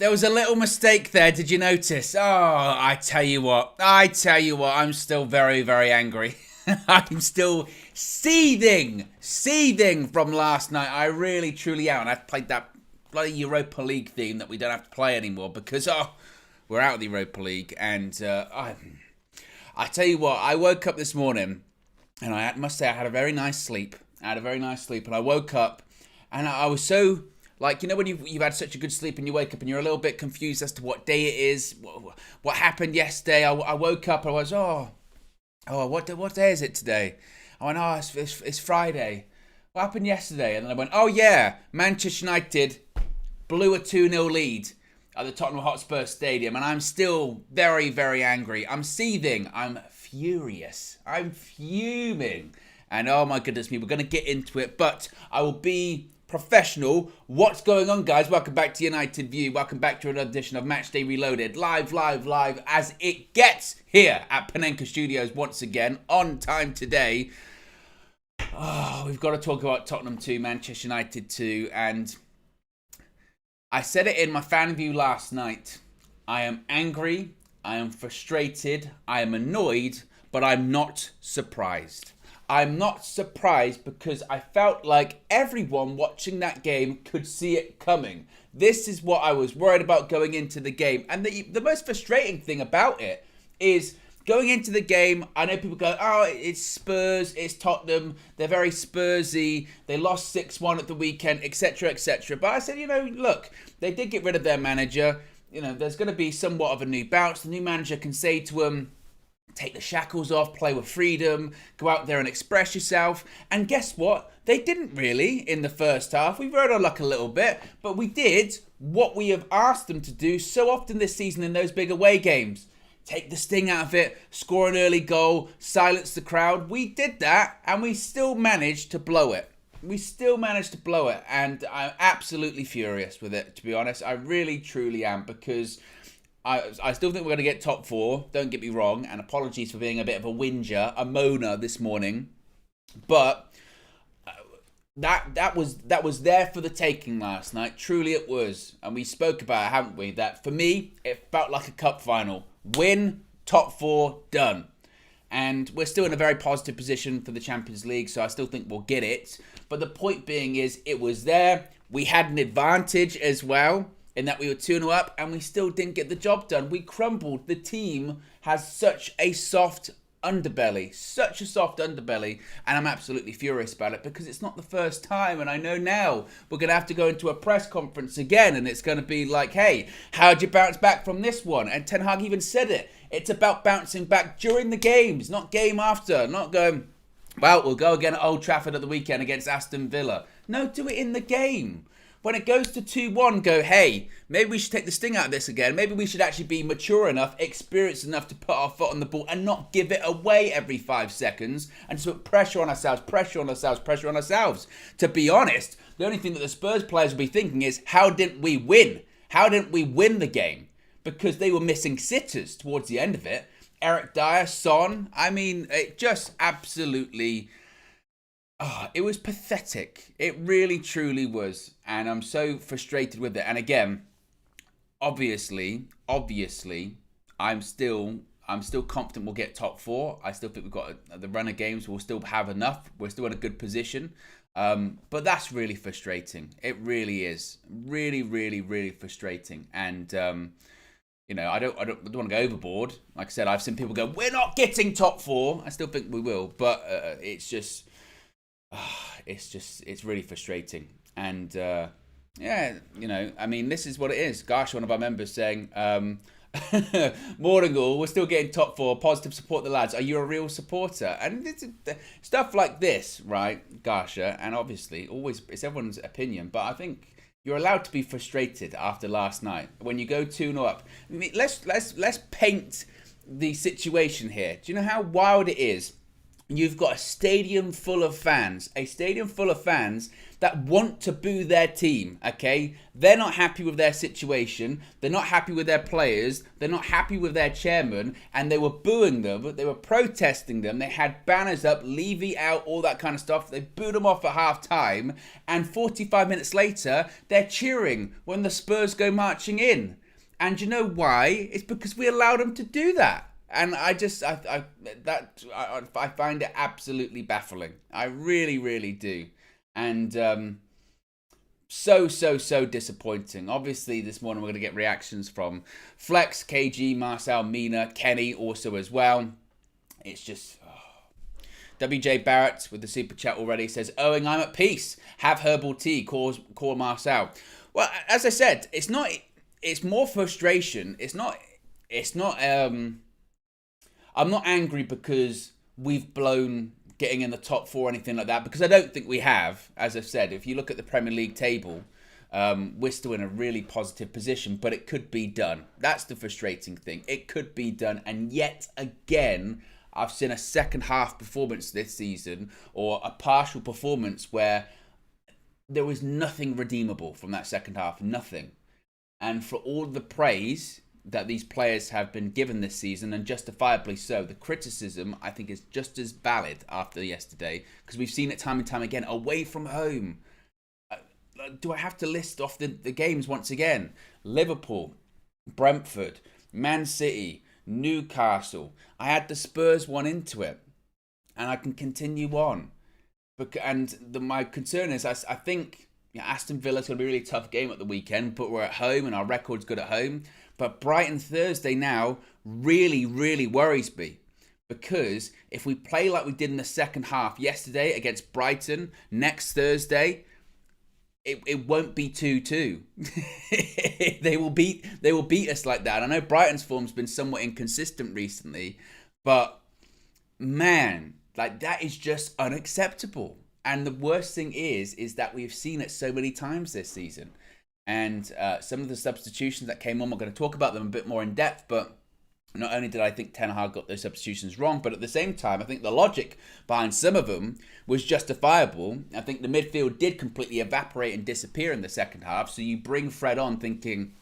There was a little mistake there. Did you notice? Oh, I tell you what. I'm still very, very angry. I'm still seething from last night. I really, truly am. And I've played that bloody Europa League theme that we don't have to play anymore because, we're out of the Europa League. And I tell you what, I woke up this morning and I must say I had a very nice sleep. And I woke up and I was so... Like, you know when you've had such a good sleep and you wake up and you're a little bit confused as to what day it is, what happened yesterday. I woke up and I was, what day is it today? I went, it's Friday. What happened yesterday? And then I went, oh yeah, Manchester United blew a 2-0 lead at the Tottenham Hotspur Stadium. And I'm still very, very angry. I'm seething. I'm furious. I'm fuming. And oh my goodness me, we're going to get into it. But I will be... professional. What's going on, guys? Welcome back to United View. Welcome back to another edition of Matchday Reloaded. Live as it gets here at Panenka Studios once again. On time today. Oh, we've got to talk about Tottenham 2, Manchester United 2. And I said it in my fan view last night. I am angry. I am frustrated. I am annoyed. But I'm not surprised. I'm not surprised because I felt like everyone watching that game could see it coming. This is what I was worried about going into the game. And the most frustrating thing about it is going into the game, I know people go, oh, it's Spurs, it's Tottenham, they're very Spursy, they lost 6-1 at the weekend, etc., etc. But I said, look, they did get rid of their manager. There's going to be somewhat of a new bounce. The new manager can say to them, take the shackles off, play with freedom, go out there and express yourself. And guess what? They didn't really in the first half. We rode our luck a little bit, but we did what we have asked them to do so often this season in those big away games. Take the sting out of it, score an early goal, silence the crowd. We did that and we still managed to blow it. And I'm absolutely furious with it, to be honest. I really, truly am, because... I still think we're going to get top 4, don't get me wrong, and apologies for being a bit of a whinger, a moaner this morning, but that was there for the taking last night, truly it was, and we spoke about it, haven't we, that for me, it felt like a cup final, win, top 4, done, and we're still in a very positive position for the Champions League, so I still think we'll get it, but the point being is, it was there, we had an advantage as well, in that we were 2-0 up and we still didn't get the job done. We crumbled. The team has such a soft underbelly. And I'm absolutely furious about it because it's not the first time. And I know now we're going to have to go into a press conference again and it's going to be like, hey, how'd you bounce back from this one? And Ten Hag even said it. It's about bouncing back during the games, not game after. Not going, well, we'll go again at Old Trafford at the weekend against Aston Villa. No, do it in the game. When it goes to 2-1, go, hey, maybe we should take the sting out of this again. Maybe we should actually be mature enough, experienced enough to put our foot on the ball and not give it away every 5 seconds and just put pressure on ourselves. To be honest, the only thing that the Spurs players will be thinking is, how didn't we win? How didn't we win the game? Because they were missing sitters towards the end of it. Eric Dyer, Son, it just absolutely... it was pathetic. It really, truly was. And I'm so frustrated with it. And again, obviously, I'm still confident we'll get top 4. I still think we've got the run of games. We'll still have enough. We're still in a good position. But that's really frustrating. It really is. Really, really, really frustrating. And, I don't want to go overboard. Like I said, I've seen people go, we're not getting top 4. I still think we will. But it's just... it's really frustrating. And this is what it is. Gosh, one of our members saying, Morningal, we're still getting top 4, positive, support the lads. Are you a real supporter? And it's stuff like this, right, Gasha, and obviously always it's everyone's opinion, but I think you're allowed to be frustrated after last night when you go 2-0 up. Let's paint the situation here. Do you know how wild it is you've got a stadium full of fans, that want to boo their team, okay? They're not happy with their situation. They're not happy with their players. They're not happy with their chairman. And they were booing them. They were protesting them. They had banners up, Levy out, all that kind of stuff. They booed them off at half time. And 45 minutes later, they're cheering when the Spurs go marching in. And you know why? It's because we allowed them to do that. And I find it absolutely baffling. I really, really do. And so disappointing. Obviously, this morning we're going to get reactions from Flex, KG, Marcel, Mina, Kenny also as well. It's just... WJ Barrett with the super chat already says, Owen, I'm at peace. Have herbal tea. Call Marcel. Well, as I said, it's not... It's more frustration. It's not... I'm not angry because we've blown getting in the top four or anything like that, because I don't think we have. As I've said, if you look at the Premier League table, we're still in a really positive position, but it could be done. That's the frustrating thing. It could be done. And yet again, I've seen a second half performance this season, or a partial performance, where there was nothing redeemable from that second half. Nothing. And for all the praise that these players have been given this season, and justifiably so, the criticism I think is just as valid after yesterday, because we've seen it time and time again. Away from home, do I have to list off the games once again? Liverpool, Brentford, Man City, Newcastle. I had the Spurs one into it, and I can continue on. My concern is, I think Aston Villa's going to be a really tough game at the weekend, but we're at home and our record's good at home. But Brighton Thursday now really, really worries me, because if we play like we did in the second half yesterday against Brighton, next Thursday, it won't be 2-2. They will beat us like that. I know Brighton's form's been somewhat inconsistent recently, but man, like, that is just unacceptable. And the worst thing is that we've seen it so many times this season. And some of the substitutions that came on, we're going to talk about them a bit more in depth, but not only did I think Ten Hag got those substitutions wrong, but at the same time, I think the logic behind some of them was justifiable. I think the midfield did completely evaporate and disappear in the second half, so you bring Fred on thinking,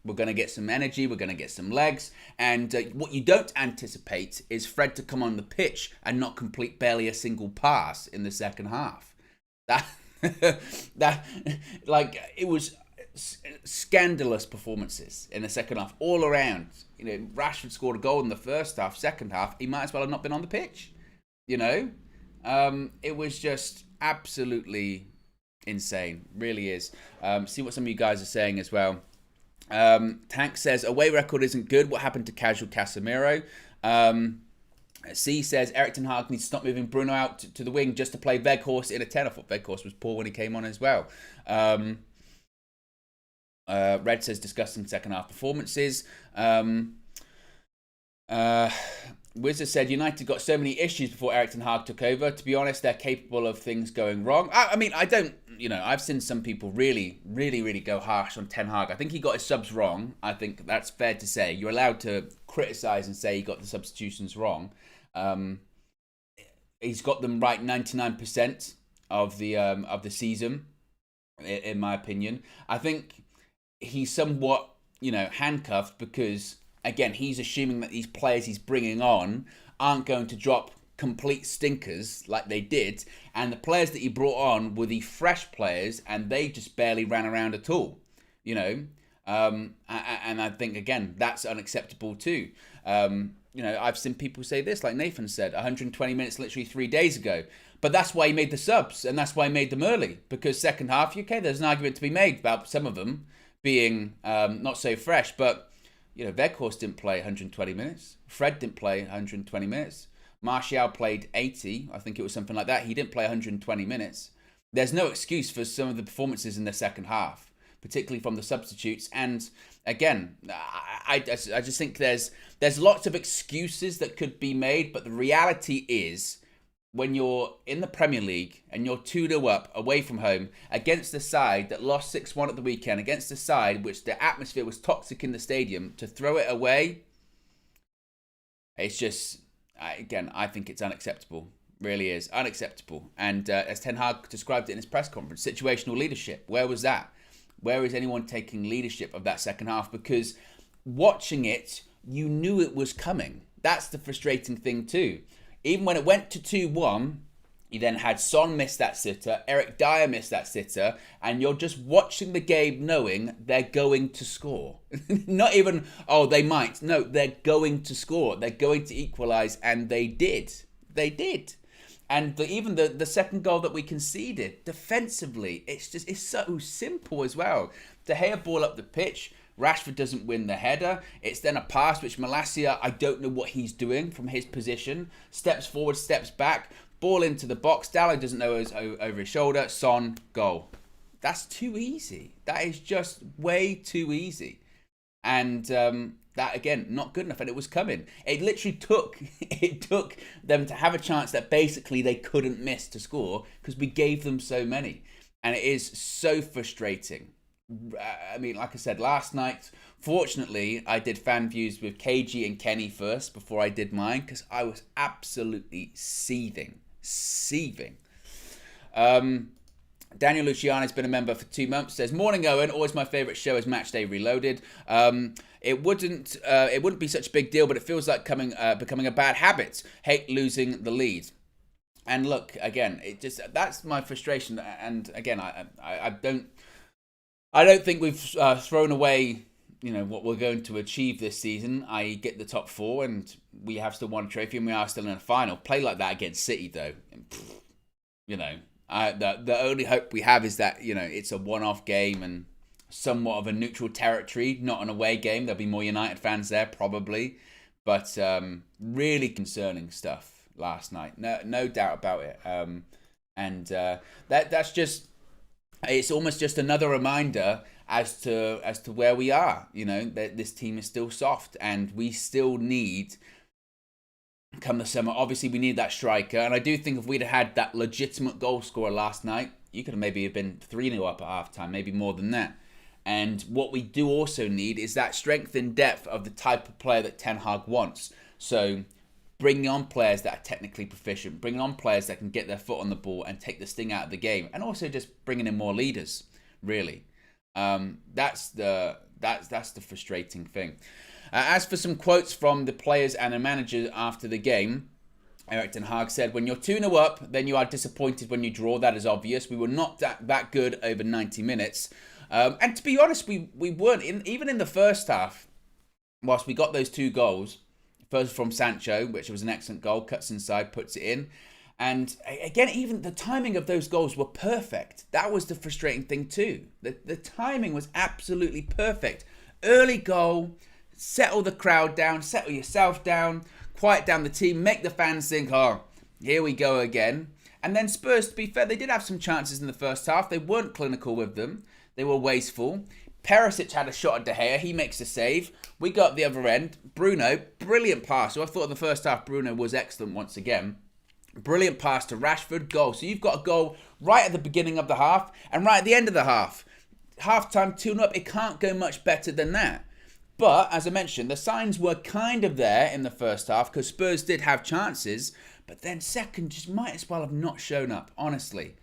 we're going to get some energy, we're going to get some legs, and what you don't anticipate is Fred to come on the pitch and not complete barely a single pass in the second half. It was scandalous performances in the second half all around. You know, Rashford scored a goal in the first half. Second half, he might as well have not been on the pitch. You know, it was just absolutely insane. Really is. See what some of you guys are saying as well. Tank says away record isn't good. What happened to casual Casemiro? C says Erik ten Hag needs to stop moving Bruno out to the wing just to play Weghorst in a 10. I thought Weghorst was poor when he came on as well. Red says disgusting second half performances. Wizard said United got so many issues before Erik ten Hag took over. To be honest, they're capable of things going wrong. I mean, I don't, I've seen some people really go harsh on Ten Hag. I think he got his subs wrong. I think that's fair to say. You're allowed to criticise and say he got the substitutions wrong. He's got them right 99% of the season, in my opinion. I think he's somewhat, handcuffed because, again, he's assuming that these players he's bringing on aren't going to drop complete stinkers like they did. And the players that he brought on were the fresh players, and they just barely ran around at all, And I think, again, that's unacceptable too. I've seen people say this, like Nathan said, 120 minutes literally 3 days ago. But that's why he made the subs, and that's why he made them early. Because second half, okay, there's an argument to be made about some of them being not so fresh. But, Weghorst didn't play 120 minutes. Fred didn't play 120 minutes. Martial played 80. I think it was something like that. He didn't play 120 minutes. There's no excuse for some of the performances in the second half, particularly from the substitutes. And again, I just think there's lots of excuses that could be made. But the reality is, when you're in the Premier League and you're 2-0 up away from home against the side that lost 6-1 at the weekend, against the side which the atmosphere was toxic in the stadium, to throw it away, it's just, again, I think it's unacceptable. Really is unacceptable. And as Ten Hag described it in his press conference, situational leadership. Where was that? Where is anyone taking leadership of that second half? Because watching it, you knew it was coming. That's the frustrating thing too. Even when it went to 2-1, you then had Son miss that sitter, Eric Dyer miss that sitter, and you're just watching the game knowing they're going to score. Not even, oh, they might. No, they're going to score. They're going to equalise, and they did. They did. And even the second goal that we conceded, defensively, it's so simple as well. De Gea ball up the pitch, Rashford doesn't win the header. It's then a pass, which Malacia, I don't know what he's doing from his position. Steps forward, steps back, ball into the box. Dallo doesn't know over his shoulder. Son, goal. That's too easy. That is just way too easy. And that, again, not good enough. And it was coming. It literally took them to have a chance that basically they couldn't miss to score because we gave them so many. And it is so frustrating. I mean, like I said, last night, fortunately, I did fan views with KG and Kenny first before I did mine because I was absolutely seething. Daniel Luciano has been a member for 2 months. Says, morning Owen, always my favourite show is Matchday Reloaded. It wouldn't be such a big deal, but it feels like becoming a bad habit. Hate losing the lead. And look, again, that's my frustration. And again, I don't think we've thrown away, what we're going to achieve this season. I get the top 4, and we have still won a trophy, and we are still in a final. Play like that against City, though. The only hope we have is that it's a one-off game and somewhat of a neutral territory, not an away game. There'll be more United fans there probably, but really concerning stuff last night. No doubt about it. That's just. It's almost just another reminder as to where we are. That this team is still soft, and we still need, come the summer, obviously we need that striker. And I do think if we'd have had that legitimate goal scorer last night, you could have maybe been 3-0 up at half-time, maybe more than that. And what we do also need is that strength and depth of the type of player that Ten Hag wants. So bringing on players that are technically proficient, bringing on players that can get their foot on the ball and take the sting out of the game, and also just bringing in more leaders. Really, that's the frustrating thing. As for some quotes from the players and the manager after the game, Erik ten Hag said, "When you're 2-0 up, then you are disappointed when you draw. That is obvious. We were not that good over 90 minutes, and to be honest, we weren't even in the first half. Whilst we got those 2 goals." First from Sancho, which was an excellent goal, cuts inside, puts it in. And again, even the timing of those goals were perfect. That was the frustrating thing too. The timing was absolutely perfect. Early goal, settle the crowd down, settle yourself down, quiet down the team, make the fans think, oh, here we go again. And then Spurs, to be fair, they did have some chances in the first half. They weren't clinical with them. They were wasteful. Perisic had a shot at De Gea. He makes the save. We got the other end. Bruno, brilliant pass. So I thought in the first half, Bruno was excellent once again. Brilliant pass to Rashford, goal. So you've got a goal right at the beginning of the half and right at the end of the half. Half-time, 2-0 up. It can't go much better than that. But, as I mentioned, the signs were kind of there in the first half because Spurs did have chances. But then second just might as well have not shown up, honestly.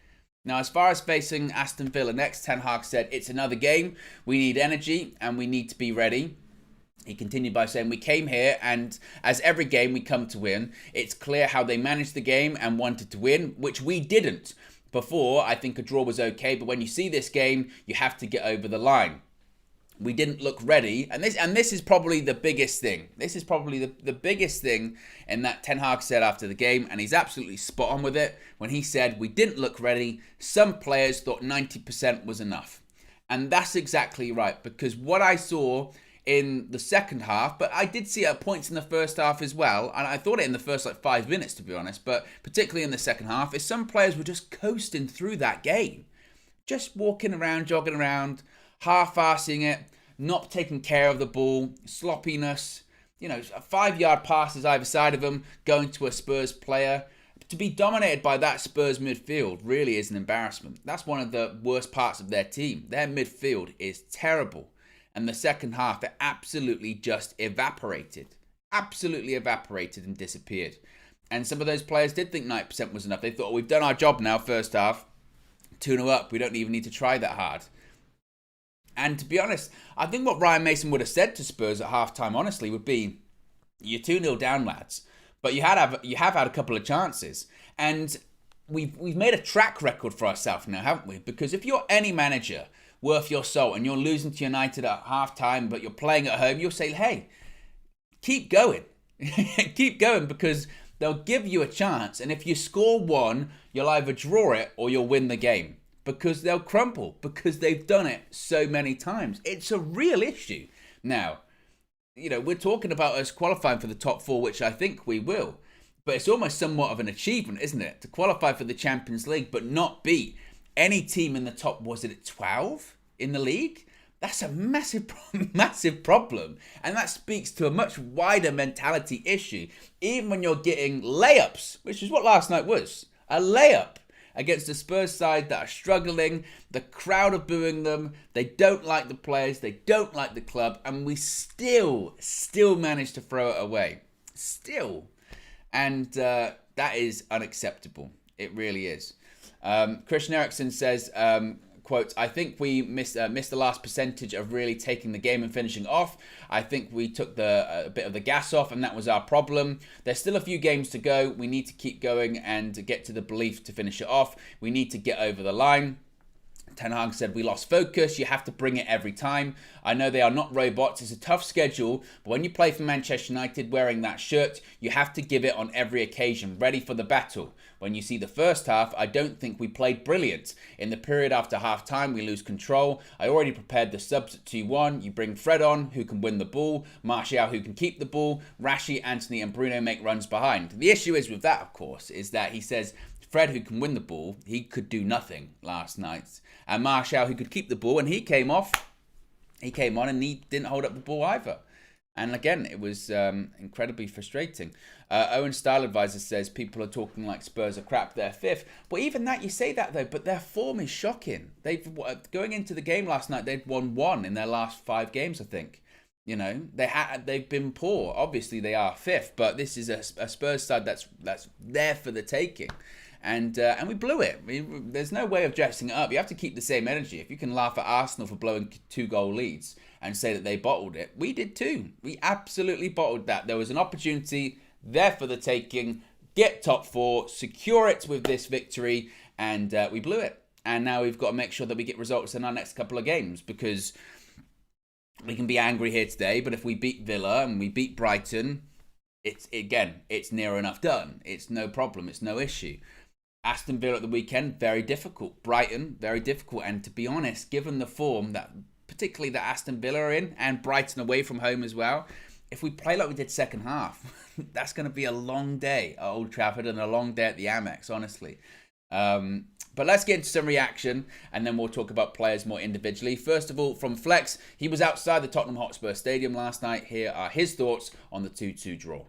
Now, as far as facing Aston Villa next, Ten Hag said, it's another game. We need energy and we need to be ready. He continued by saying, we came here and as every game we come to win. It's clear how they managed the game and wanted to win, which we didn't. Before, I think a draw was okay, but when you see this game, you have to get over the line. We didn't look ready, and this is probably the biggest thing. This is probably the biggest thing in that Ten Hag said after the game, and he's absolutely spot on with it when he said, we didn't look ready. Some players thought 90% was enough. And that's exactly right, because what I saw in the second half, but I did see it at points in the first half as well, and I thought it in the first 5 minutes, to be honest, but particularly in the second half, is some players were just coasting through that game. Just walking around, jogging around, half-assing it, not taking care of the ball, sloppiness, 5-yard passes either side of them, going to a Spurs player. To be dominated by that Spurs midfield really is an embarrassment. That's one of the worst parts of their team. Their midfield is terrible. And the second half, it absolutely just evaporated. Absolutely evaporated and disappeared. And some of those players did think 90% was enough. They thought, we've done our job now, first half, 2-0 up. We don't even need to try that hard. And to be honest, I think what Ryan Mason would have said to Spurs at half-time, honestly, would be, you're 2-0 down, lads, but you have had a couple of chances. And we've made a track record for ourselves now, haven't we? Because if you're any manager worth your salt and you're losing to United at half-time, but you're playing at home, you'll say, hey, keep going. Keep going, because they'll give you a chance. And if you score one, you'll either draw it or you'll win the game. Because they'll crumple, because they've done it so many times. It's a real issue. Now, you know, we're talking about us qualifying for the top 4, which I think we will. But it's almost somewhat of an achievement, isn't it? To qualify for the Champions League, but not beat any team in the top, was it 12 in the league? That's a massive problem. And that speaks to a much wider mentality issue. Even when you're getting layups, which is what last night was, a layup against a Spurs side that are struggling, the crowd are booing them, they don't like the players, they don't like the club, and we still manage to throw it away. Still. And that is unacceptable. It really is. Christian Eriksen says, quote, I think we missed the last percentage of really taking the game and finishing off. I think we took a bit of the gas off, and that was our problem. There's still a few games to go. We need to keep going and get to the belief to finish it off. We need to get over the line. Ten Hag said, we lost focus. You have to bring it every time. I know they are not robots. It's a tough schedule. But when you play for Manchester United wearing that shirt, you have to give it on every occasion, ready for the battle. When you see the first half, I don't think we played brilliant. In the period after half-time, we lose control. I already prepared the subs at 2-1. You bring Fred on, who can win the ball. Martial, who can keep the ball. Rashi, Anthony and Bruno make runs behind. The issue is with that, of course, is that he says Fred, who can win the ball, he could do nothing last night. And Martial, who could keep the ball, and he came on and he didn't hold up the ball either. And again, it was incredibly frustrating. Owen Style Advisor says people are talking like Spurs are crap, they're 5th. But even that, you say that though, but their form is shocking. Going into the game last night, they'd won 1 in their last 5 games, I think. You know, they've been poor. Obviously, they are 5th, but this is a Spurs side that's there for the taking. And we blew it. There's no way of dressing it up. You have to keep the same energy. If you can laugh at Arsenal for blowing 2-goal leads and say that they bottled it, we did too. We absolutely bottled that. There was an opportunity there for the taking. Get top 4, secure it with this victory, and we blew it. And now we've got to make sure that we get results in our next couple of games, because we can be angry here today, but if we beat Villa and we beat Brighton, it's near enough done. It's no problem. It's no issue. Aston Villa at the weekend, very difficult. Brighton, very difficult. And to be honest, given the form that particularly that Aston Villa are in, and Brighton away from home as well, if we play like we did second half, that's going to be a long day at Old Trafford and a long day at the Amex, honestly. But let's get into some reaction, and then we'll talk about players more individually. First of all, from Flex, he was outside the Tottenham Hotspur Stadium last night. Here are his thoughts on the 2-2 draw.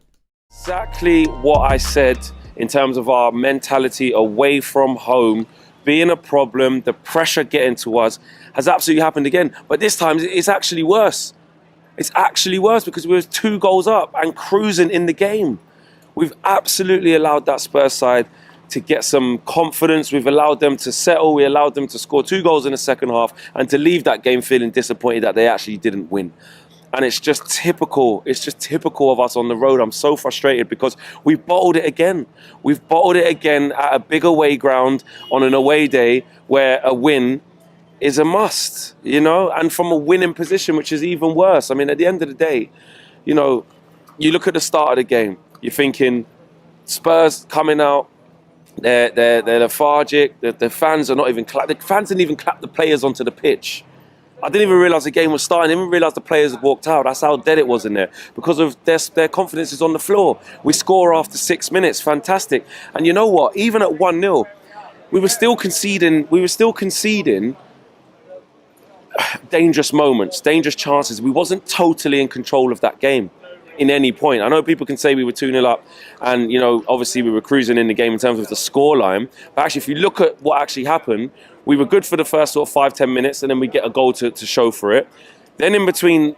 Exactly what I said in terms of our mentality away from home being a problem, the pressure getting to us has absolutely happened again. But this time it's actually worse. It's actually worse because we were 2 goals up and cruising in the game. We've absolutely allowed that Spurs side to get some confidence. We've allowed them to settle. We allowed them to score 2 goals in the second half and to leave that game feeling disappointed that they actually didn't win. And it's just typical. It's just typical of us on the road. I'm so frustrated because we've bottled it again. We've bottled it again at a big away ground on an away day where a win is a must, you know, and from a winning position, which is even worse. I mean, at the end of the day, you know, you look at the start of the game, you're thinking Spurs coming out, they're lethargic, the fans are not even the fans didn't even clap the players onto the pitch. I didn't even realise the game was starting. I didn't even realise the players had walked out. That's how dead it was in there. Because of their confidence is on the floor. We score after 6 minutes. Fantastic. And you know what? Even at 1-0, we were still conceding dangerous moments, dangerous chances. We wasn't totally in control of that game in any point. I know people can say we were 2-0 up and, you know, obviously we were cruising in the game in terms of the scoreline. But actually, if you look at what actually happened, we were good for the first sort of 5-10 minutes and then we get a goal to show for it. Then in between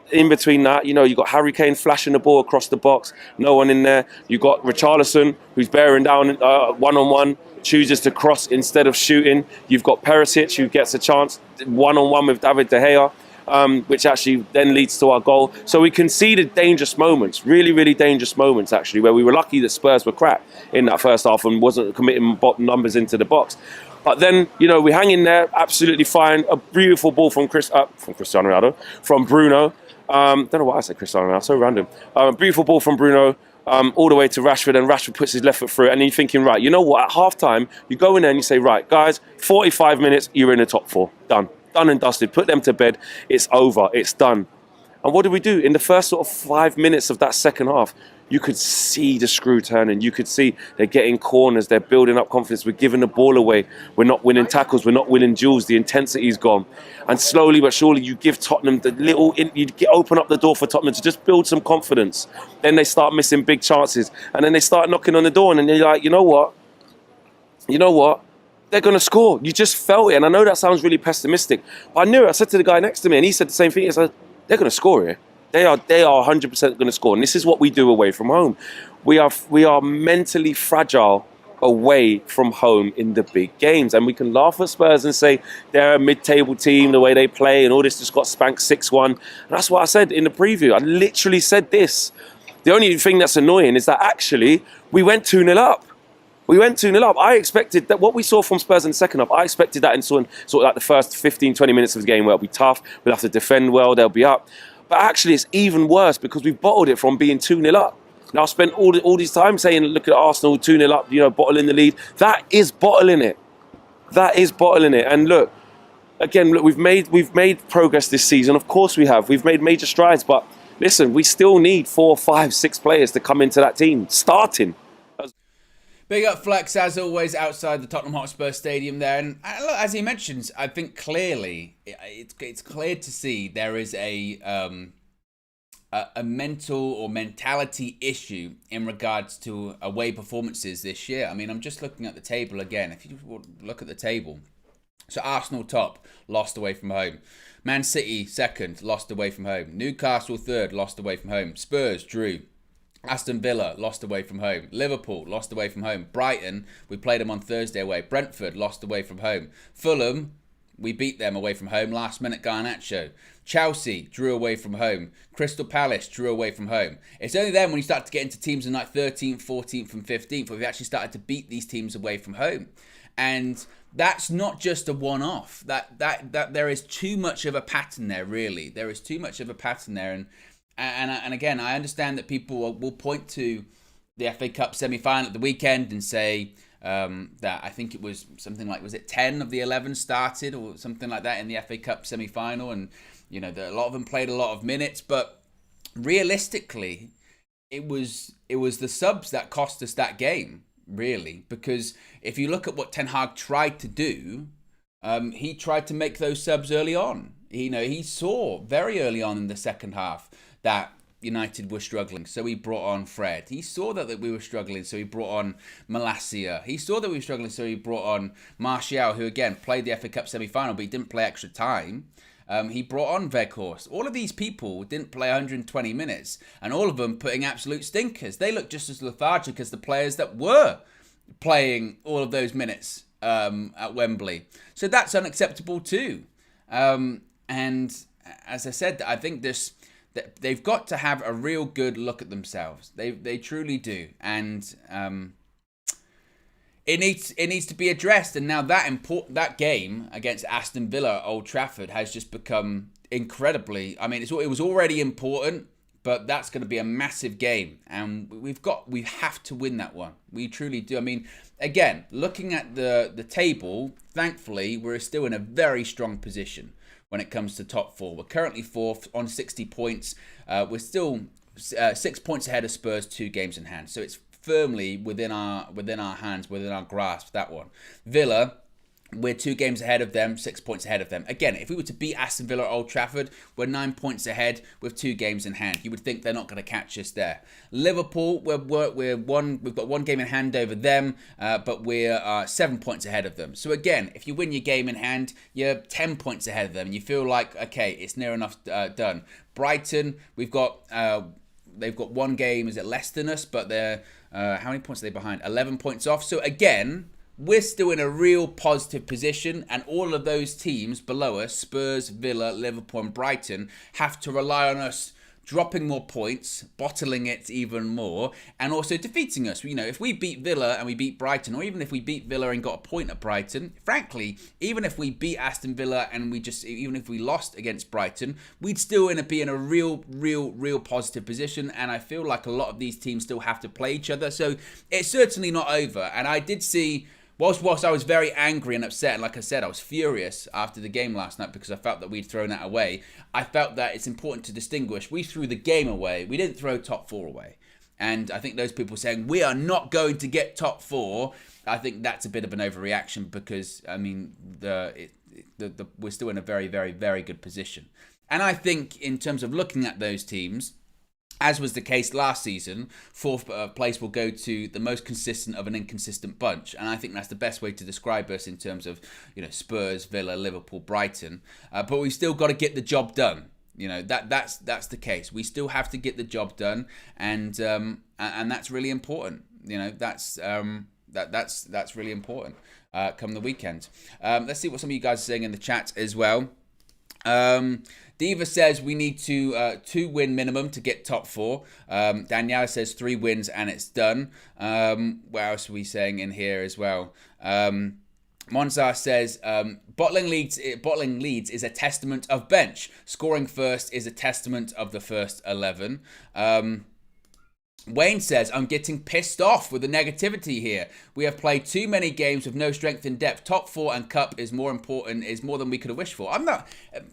that, you know, you got Harry Kane flashing the ball across the box, no one in there. You got Richarlison, who's bearing down one-on-one, chooses to cross instead of shooting. You've got Perisic, who gets a chance one-on-one with David De Gea, which actually then leads to our goal. So we conceded dangerous moments, really, really dangerous moments, actually, where we were lucky that Spurs were crap in that first half and wasn't committing numbers into the box. But then, you know, we hang in there, absolutely fine. A beautiful ball from Cristiano Ronaldo, from Bruno. Don't know why I said Cristiano Ronaldo, so random. Beautiful ball from Bruno, all the way to Rashford, and Rashford puts his left foot through it. And you're thinking, right, you know what? At half-time, you go in there and you say, right, guys, 45 minutes, you're in the top four. Done and dusted. Put them to bed. It's over. It's done. And what did we do? In the first sort of 5 minutes of that second half, you could see the screw turning. You could see they're getting corners. They're building up confidence. We're giving the ball away. We're not winning tackles. We're not winning duels. The intensity's gone. And slowly but surely, you give Tottenham the little... open up the door for Tottenham to just build some confidence. Then they start missing big chances. And then they start knocking on the door. And then you're like, you know what? They're going to score. You just felt it. And I know that sounds really pessimistic. But I knew it. I said to the guy next to me, and he said the same thing. He said, they're going to score here. They are 100% going to score. And this is what we do away from home. We are mentally fragile away from home in the big games. And we can laugh at Spurs and say they're a mid-table team, the way they play, and all this just got spanked 6-1. And that's what I said in the preview. I literally said this. The only thing that's annoying is that actually we went 2-0 up. We went 2-0 up. I expected that what we saw from Spurs in the second half, I expected that in sort of like the first 15, 20 minutes of the game where it'll be tough, we'll have to defend well, they'll be up. But actually it's even worse because we've bottled it from being 2-0 up. Now, I spent all this time saying, look at Arsenal, 2-0 up, you know, bottling the lead. That is bottling it. That is bottling it. And look, again, we've made progress this season. Of course we have. We've made major strides. But listen, we still need 4, 5, 6 players to come into that team, starting. Big up Flex, as always, outside the Tottenham Hotspur Stadium there. And look, as he mentions, I think clearly, it's clear to see there is a mental or mentality issue in regards to away performances this year. I mean, I'm just looking at the table again. If you look at the table, so Arsenal top, lost away from home. Man City second, lost away from home. Newcastle third, lost away from home. Spurs drew. Aston Villa lost away from home. Liverpool lost away from home. Brighton, we played them on Thursday away. Brentford lost away from home. Fulham, we beat them away from home. Last minute Garnacho. Chelsea drew away from home. Crystal Palace drew away from home. It's only then when you start to get into teams in like 13th, 14th and 15th where we've actually started to beat these teams away from home. And that's not just a one-off. That there is too much of a pattern there, really. There is too much of a pattern there. And again, I understand that people will point to the FA Cup semi-final at the weekend and say that I think it was something like, was it 10 of the 11 started or something like that in the FA Cup semi-final? And, you know, a lot of them played a lot of minutes. But realistically, it was the subs that cost us that game, really. Because if you look at what Ten Hag tried to do, he tried to make those subs early on. He saw very early on in the second half that United were struggling, so he brought on Fred. He saw that we were struggling, so he brought on Malacia. He saw that we were struggling, so he brought on Martial, who again played the FA Cup semi-final, but he didn't play extra time. He brought on Weghorst. All of these people didn't play 120 minutes, and all of them putting absolute stinkers. They looked just as lethargic as the players that were playing all of those minutes at Wembley. So that's unacceptable too. And as I said, I think they've got to have a real good look at themselves. They truly do, and it needs to be addressed. And now that game against Aston Villa at Old Trafford has just become incredibly. I mean, it was already important, but that's going to be a massive game, and we have to win that one. We truly do. I mean, again, looking at the table, thankfully we're still in a very strong position when it comes to top four. We're currently fourth on 60 points. We're still 6 points ahead of Spurs, 2 games in hand. So it's firmly within our hands, within our grasp, that one. Villa, We're 2 games ahead of them, 6 points ahead of them. Again, if we were to beat Aston Villa at Old Trafford, we're 9 points ahead with 2 games in hand. You would think they're not going to catch us there. Liverpool, we've got 1 game in hand over them, but we're 7 points ahead of them. So again, if you win your game in hand, you're 10 points ahead of them. You feel like, okay, it's near enough done. Brighton, they've got 1 game, is it less than us? But they're, how many points are they behind? 11 points off. So again, we're still in a real positive position, and all of those teams below us, Spurs, Villa, Liverpool and Brighton, have to rely on us dropping more points, bottling it even more, and also defeating us. You know, if we beat Villa and we beat Brighton, or even if we beat Villa and got a point at Brighton, frankly, even if we beat Aston Villa and even if we lost against Brighton, we'd still be in a real positive position, and I feel like a lot of these teams still have to play each other, so it's certainly not over. And I did see, whilst I was very angry and upset, and like I said, I was furious after the game last night because I felt that we'd thrown that away, I felt that it's important to distinguish. We threw the game away. We didn't throw top 4 away. And I think those people saying, we are not going to get top 4, I think that's a bit of an overreaction because, I mean, we're still in a very good position. And I think in terms of looking at those teams, as was the case last season, 4th place will go to the most consistent of an inconsistent bunch. And I think that's the best way to describe us in terms of, you know, Spurs, Villa, Liverpool, Brighton. But we've still got to get the job done. You know, that's the case. We still have to get the job done, and that's really important. You know, that's really important come the weekend. Let's see what some of you guys are saying in the chat as well. Diva says we need to 2 win minimum to get top 4. Daniela says 3 wins and it's done. What else are we saying in here as well? Monzar says bottling leads is a testament of bench. Scoring first is a testament of the first 11. Wayne says, I'm getting pissed off with the negativity here. We have played too many games with no strength in depth. Top 4 and cup is more than we could have wished for. I'm not,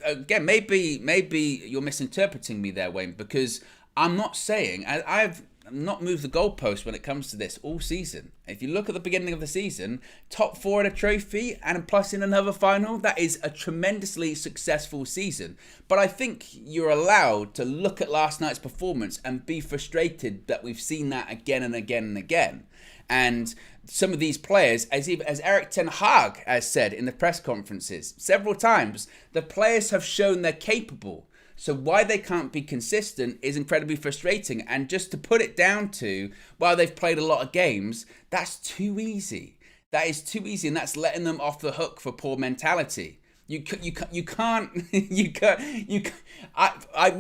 again, maybe you're misinterpreting me there, Wayne, because I'm not saying, I've not moved the goalpost when it comes to this all season. If you look at the beginning of the season, top 4 in a trophy and plus in another final, that is a tremendously successful season. But I think you're allowed to look at last night's performance and be frustrated that we've seen that again and again and again. And some of these players, as Erik ten Hag has said in the press conferences several times, the players have shown they're capable. So why they can't be consistent is incredibly frustrating. And just to put it down to, while they've played a lot of games, that's too easy. That is too easy, and that's letting them off the hook for poor mentality. You can't.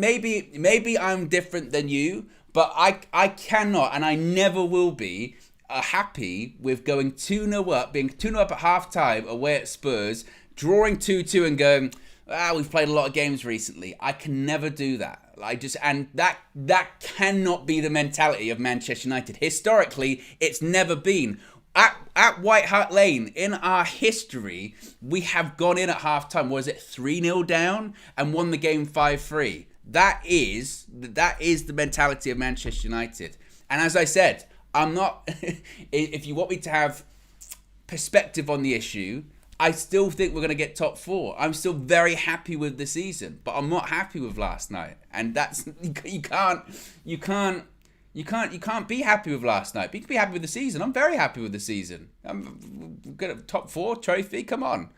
Maybe I'm different than you, but I cannot, and I never will be happy with going 2-0 up, being 2-0 up at half time away at Spurs, drawing 2-2 and going, we've played a lot of games recently. I can never do that. And that cannot be the mentality of Manchester United. Historically, it's never been. At White Hart Lane, in our history, we have gone in at half time. Was it 3-0 down and won the game 5-3? That is the mentality of Manchester United. And as I said, I'm not. If you want me to have perspective on the issue, I still think we're going to get top 4. I'm still very happy with the season, but I'm not happy with last night. And that's you can't be happy with last night. But you can be happy with the season. I'm very happy with the season. I'm good at top 4 trophy. Come on,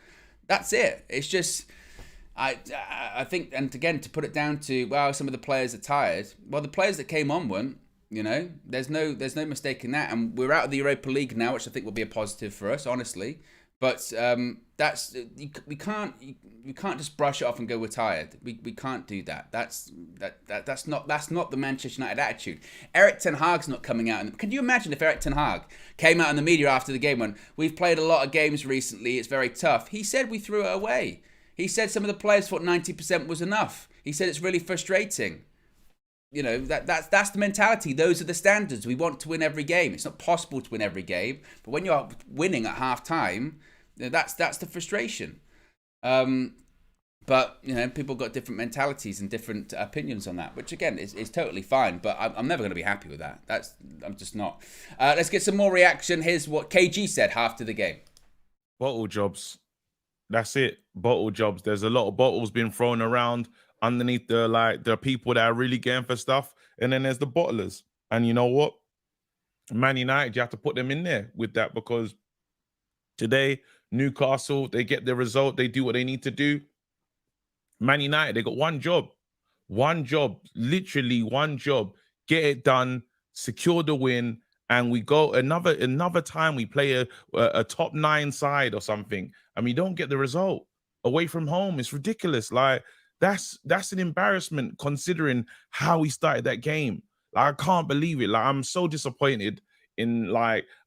that's it. It's just I think, and again to put it down to, well, some of the players are tired. Well, the players that came on weren't. You know, there's no mistake in that. And we're out of the Europa League now, which I think will be a positive for us, honestly. But that's we can't just brush it off and go, we're tired. We can't do that. That's not the Manchester United attitude. Erik ten Hag's not coming out. Can you imagine if Erik ten Hag came out in the media after the game when we've played a lot of games recently, it's very tough. He said we threw it away. He said some of the players thought 90% was enough. He said it's really frustrating. You know, that's the mentality. Those are the standards. We want to win every game. It's not possible to win every game, but when you're winning at half time, that's the frustration. But you know, people got different mentalities and different opinions on that, which again is totally fine. But I'm never going to be happy with that. I'm just not. Let's get some more reaction. Here's what KG said after the game. Bottle jobs. That's it. Bottle jobs. There's a lot of bottles being thrown around underneath the people that are really getting for stuff, and then there's the bottlers. And you know what? Man United, you have to put them in there with that because today Newcastle, they get the result, they do what they need to do. Man United, they got one job, literally one job. Get it done, secure the win, and we go another time we play a top 9 side or something, and we don't get the result away from home. It's ridiculous. Like that's an embarrassment considering how we started that game. Like I can't believe it. Like I'm so disappointed in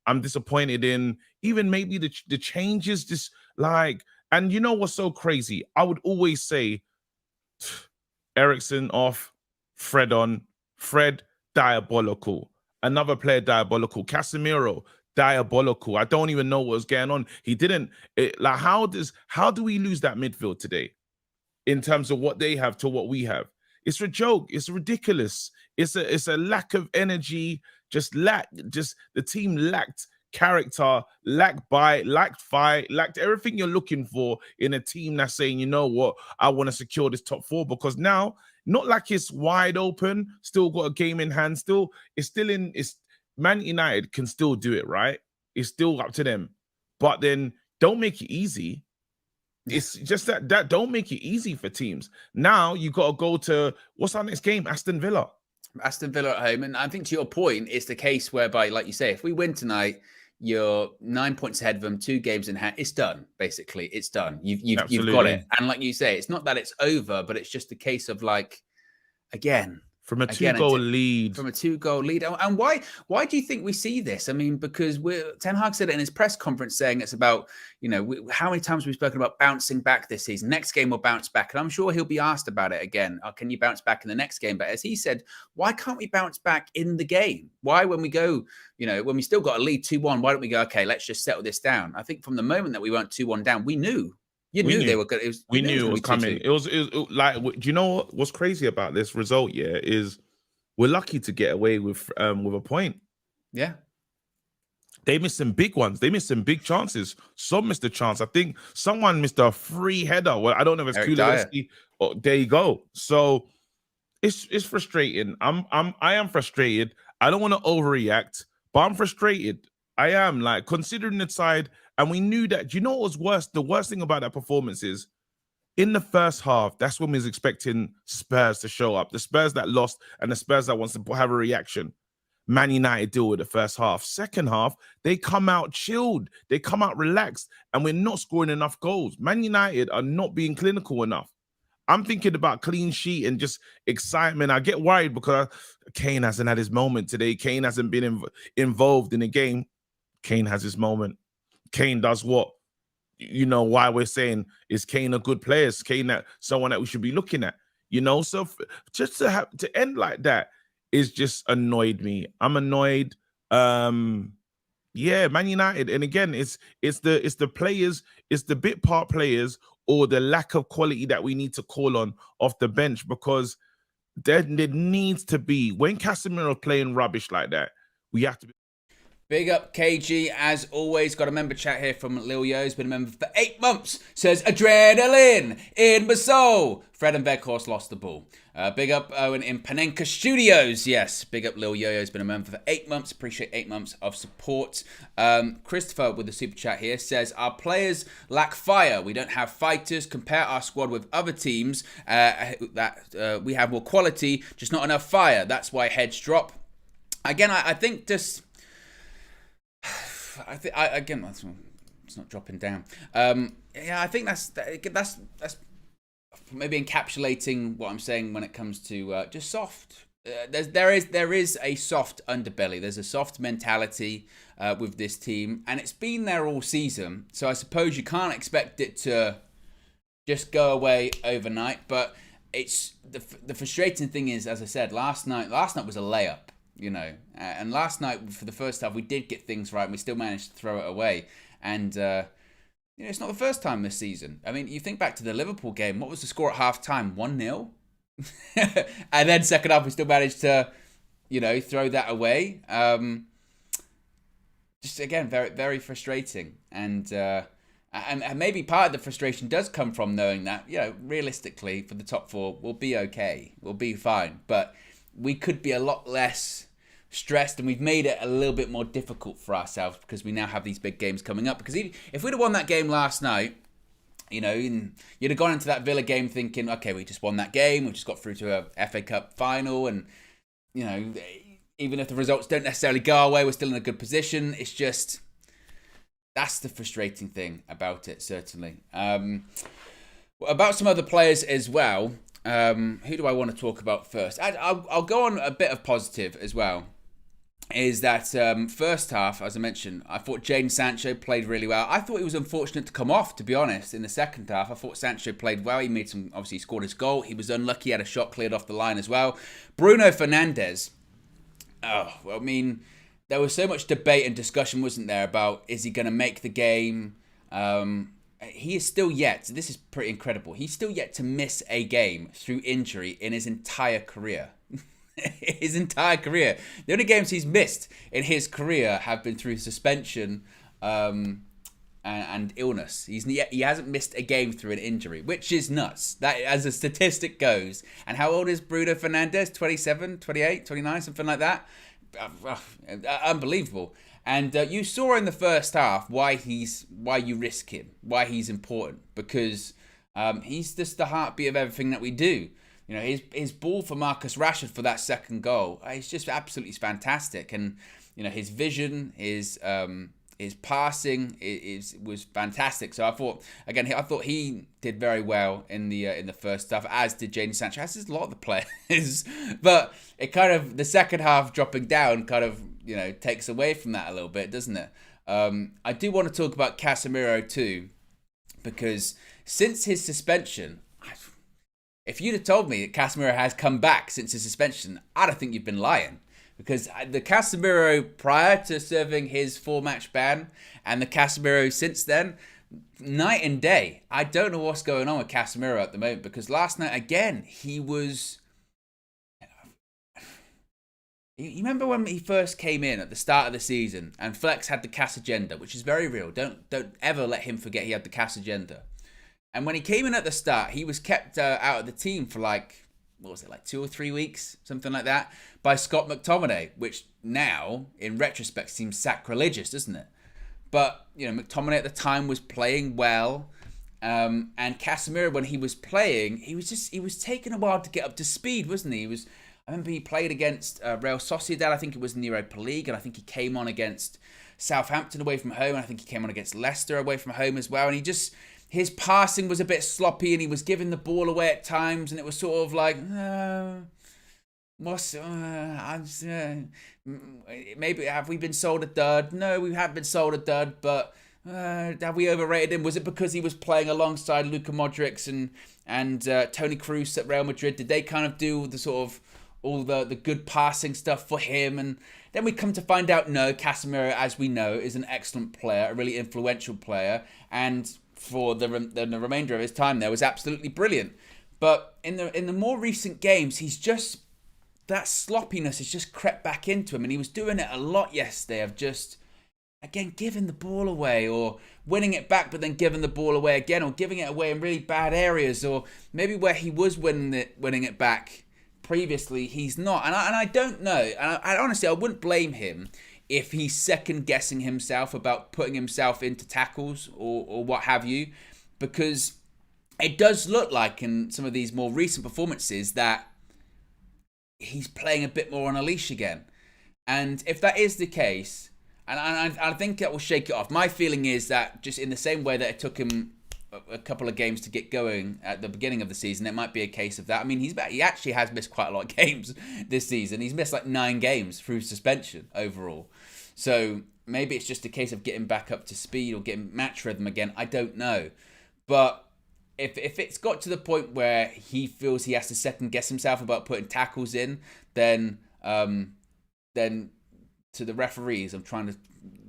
I'm disappointed in even maybe the changes. Just like, and you know what's so crazy? I would always say Ericsson off, Fred on. Fred, diabolical. Another player, diabolical. Casemiro, diabolical. I don't even know what was going on. He didn't. How do we lose that midfield today in terms of what they have to what we have? It's a joke. It's ridiculous. It's a lack of energy. Just the team lacked character, lacked bite, lacked fight, lacked everything you're looking for in a team that's saying, you know what, I want to secure this top 4, because now, not like it's wide open, still got a game in hand, it's Man United can still do it, right? It's still up to them. But then don't make it easy. It's just that don't make it easy for teams. Now you got to go to, what's our next game? Aston Villa at home. And I think to your point, it's the case whereby, like you say, if we win tonight, you're 9 points ahead of them, 2 games in hand. It's done, basically. It's done. You've got it. And like you say, it's not that it's over, but it's just a case of again, from a 2-goal lead. From a 2-goal lead. And why do you think we see this? I mean, because Ten Hag said it in his press conference, saying it's about, how many times we've spoken about bouncing back this season. Next game we'll bounce back. And I'm sure he'll be asked about it again. Can you bounce back in the next game? But as he said, why can't we bounce back in the game? Why, when we go, when we still got a lead 2-1, why don't we go, okay, let's just settle this down? I think from the moment that we went 2-1 down, we knew. We knew they were good. We knew it was coming. It was like, do you know what's crazy about this result? Yeah, is we're lucky to get away with a point. Yeah, they missed some big ones. They missed some big chances. Some missed a chance. I think someone missed a free header. Well, I don't know if it's Kulusevski. Oh, there you go. So it's frustrating. I am frustrated. I don't want to overreact, but I'm frustrated. I am, considering the side. And we knew that. Do you know what was worse? The worst thing about that performance is in the first half, that's when we was expecting Spurs to show up. The Spurs that lost and the Spurs that wants to have a reaction. Man United deal with the first half. Second half, they come out chilled. They come out relaxed. And we're not scoring enough goals. Man United are not being clinical enough. I'm thinking about clean sheet and just excitement. I get worried because Kane hasn't had his moment today. Kane hasn't been involved in the game. Kane has his moment. Kane does what, why we're saying, is Kane a good player? Is Kane someone that we should be looking at? So just to end like that is just annoyed me. I'm annoyed. Man United, and again, it's the players, it's the bit part players or the lack of quality that we need to call on off the bench, because there needs to be, when Casemiro playing rubbish like that, we have to be. Big up KG, as always. Got a member chat here from Lil Yo's been a member for 8 months. Says, adrenaline in my soul. Fred and Veghorst lost the ball. Big up Owen in Panenka Studios. Yes, big up Lil Yo-Yo's been a member for 8 months. Appreciate 8 months of support. Christopher with the super chat here says, our players lack fire. We don't have fighters. Compare our squad with other teams that we have more quality, just not enough fire. That's why heads drop. Again, I think just... again, it's not dropping down. I think that's maybe encapsulating what I'm saying when it comes to just soft. There is a soft underbelly. There's a soft mentality with this team, and it's been there all season. So I suppose you can't expect it to just go away overnight. But it's the frustrating thing is, as I said, last night was a layup. And last night for the first half we did get things right and we still managed to throw it away, and it's not the first time this season. I mean, you think back to the Liverpool game, what was the score at half time? 1-0. And then second half we still managed to throw that away. Just again, very, very frustrating. And And maybe part of the frustration does come from knowing that, realistically, for the top four, we'll be okay. We'll be fine. But we could be a lot less stressed, and we've made it a little bit more difficult for ourselves because we now have these big games coming up. Because if we'd have won that game last night, you'd have gone into that Villa game thinking, okay, we just won that game. We just got through to a FA Cup final. And, even if the results don't necessarily go our way, we're still in a good position. It's just... that's the frustrating thing about it, certainly. About some other players as well. Who do I want to talk about first? I'll go on a bit of positive as well. Is that first half, as I mentioned, I thought Jadon Sancho played really well. I thought he was unfortunate to come off, to be honest, in the second half. I thought Sancho played well. He obviously scored his goal. He was unlucky, he had a shot cleared off the line as well. Bruno Fernandes, there was so much debate and discussion, wasn't there, about is he going to make the game? He is still yet, this is pretty incredible, he's still yet to miss a game through injury in his entire career. His entire career. The only games he's missed in his career have been through suspension and illness. He hasn't missed a game through an injury, which is nuts. That, as a statistic goes. And how old is Bruno Fernandes? 27, 28, 29, something like that? Unbelievable. And you saw in the first half why you risk him, why he's important, because he's just the heartbeat of everything that we do. His ball for Marcus Rashford for that second goal, it's just absolutely fantastic. And his vision, his passing was fantastic. So I thought he did very well in the first half, as did Jadon Sancho, as did a lot of the players. But it kind of, the second half dropping down kind of, takes away from that a little bit, doesn't it? I do want to talk about Casemiro too, because since his suspension, if you'd have told me that Casemiro has come back since his suspension, I'd have think you've been lying. Because the Casemiro prior to serving his 4-match ban and the Casemiro since then, night and day. I don't know what's going on with Casemiro at the moment, because last night, again, he was... You remember when he first came in at the start of the season and Flex had the Cas agenda, which is very real. Don't ever let him forget he had the Cas agenda. And when he came in at the start, he was kept out of the team for 2 or 3 weeks, something like that, by Scott McTominay, which now, in retrospect, seems sacrilegious, doesn't it? But, McTominay at the time was playing well, and Casemiro, when he was playing, he was taking a while to get up to speed, wasn't he? I remember he played against Real Sociedad, I think it was in the Europa League, and I think he came on against Southampton away from home, and I think he came on against Leicester away from home as well, and his passing was a bit sloppy, and he was giving the ball away at times, and it was sort of like, maybe have we been sold a dud? No, we haven't been sold a dud, but have we overrated him? Was it because he was playing alongside Luka Modric and Toni Kroos at Real Madrid? Did they kind of do the sort of all the good passing stuff for him? And then we come to find out, no, Casemiro, as we know, is an excellent player, a really influential player, and for the remainder of his time there was absolutely brilliant. But in the more recent games, he's just, that sloppiness has just crept back into him, and he was doing it a lot yesterday of just, again, giving the ball away, or winning it back but then giving the ball away again, or giving it away in really bad areas, or maybe where he was winning it back previously, he's not. And I don't know, and I honestly, I wouldn't blame him if he's second guessing himself about putting himself into tackles or what have you, because it does look like in some of these more recent performances that he's playing a bit more on a leash again. And if that is the case, and I think that will shake it off. My feeling is that just in the same way that it took him a couple of games to get going at the beginning of the season, it might be a case of that. I mean, he actually has missed quite a lot of games this season. He's missed 9 games through suspension overall. So maybe it's just a case of getting back up to speed or getting match rhythm again. I don't know. But if it's got to the point where he feels he has to second guess himself about putting tackles in, then to the referees, I'm trying to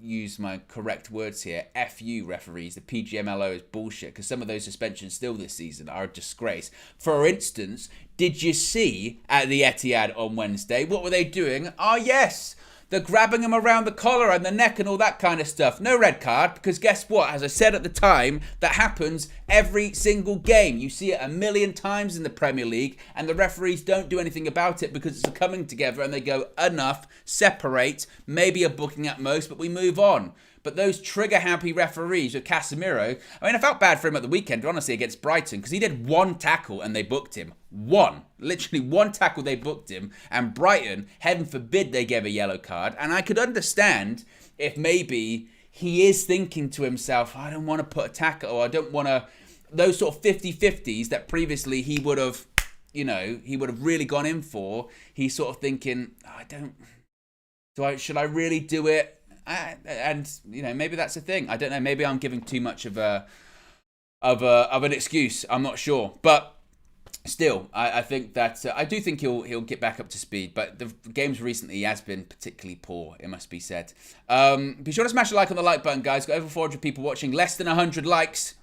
use my correct words here, F you referees, the PGMLO is bullshit, because some of those suspensions still this season are a disgrace. For instance, did you see at the Etihad on Wednesday, what were they doing? Oh yes, They're grabbing him around the collar and the neck and all that kind of stuff. No red card, because guess what? As I said at the time, that happens every single game. You see it a million times in the Premier League, and the referees don't do anything about it because it's a coming together and they go, enough, separate, maybe a booking at most, but we move on. But those trigger-happy referees with Casemiro, I mean, I felt bad for him at the weekend, honestly, against Brighton, because he did one tackle and they booked him. One. Literally one tackle, they booked him. And Brighton, heaven forbid they gave a yellow card. And I could understand if maybe he is thinking to himself, I don't want to put a tackle, or I don't want to... Those sort of 50-50s that previously he would have, you know, he would have really gone in for. He's sort of thinking, should I really do it? And you know, maybe that's a thing. I don't know. Maybe I'm giving too much of an excuse. I'm not sure, but still, I think that I do think he'll get back up to speed. But the games recently he has been particularly poor. It must be said. Be sure to smash a like on the like button, guys. Got over 400 people watching. Less than 100 likes.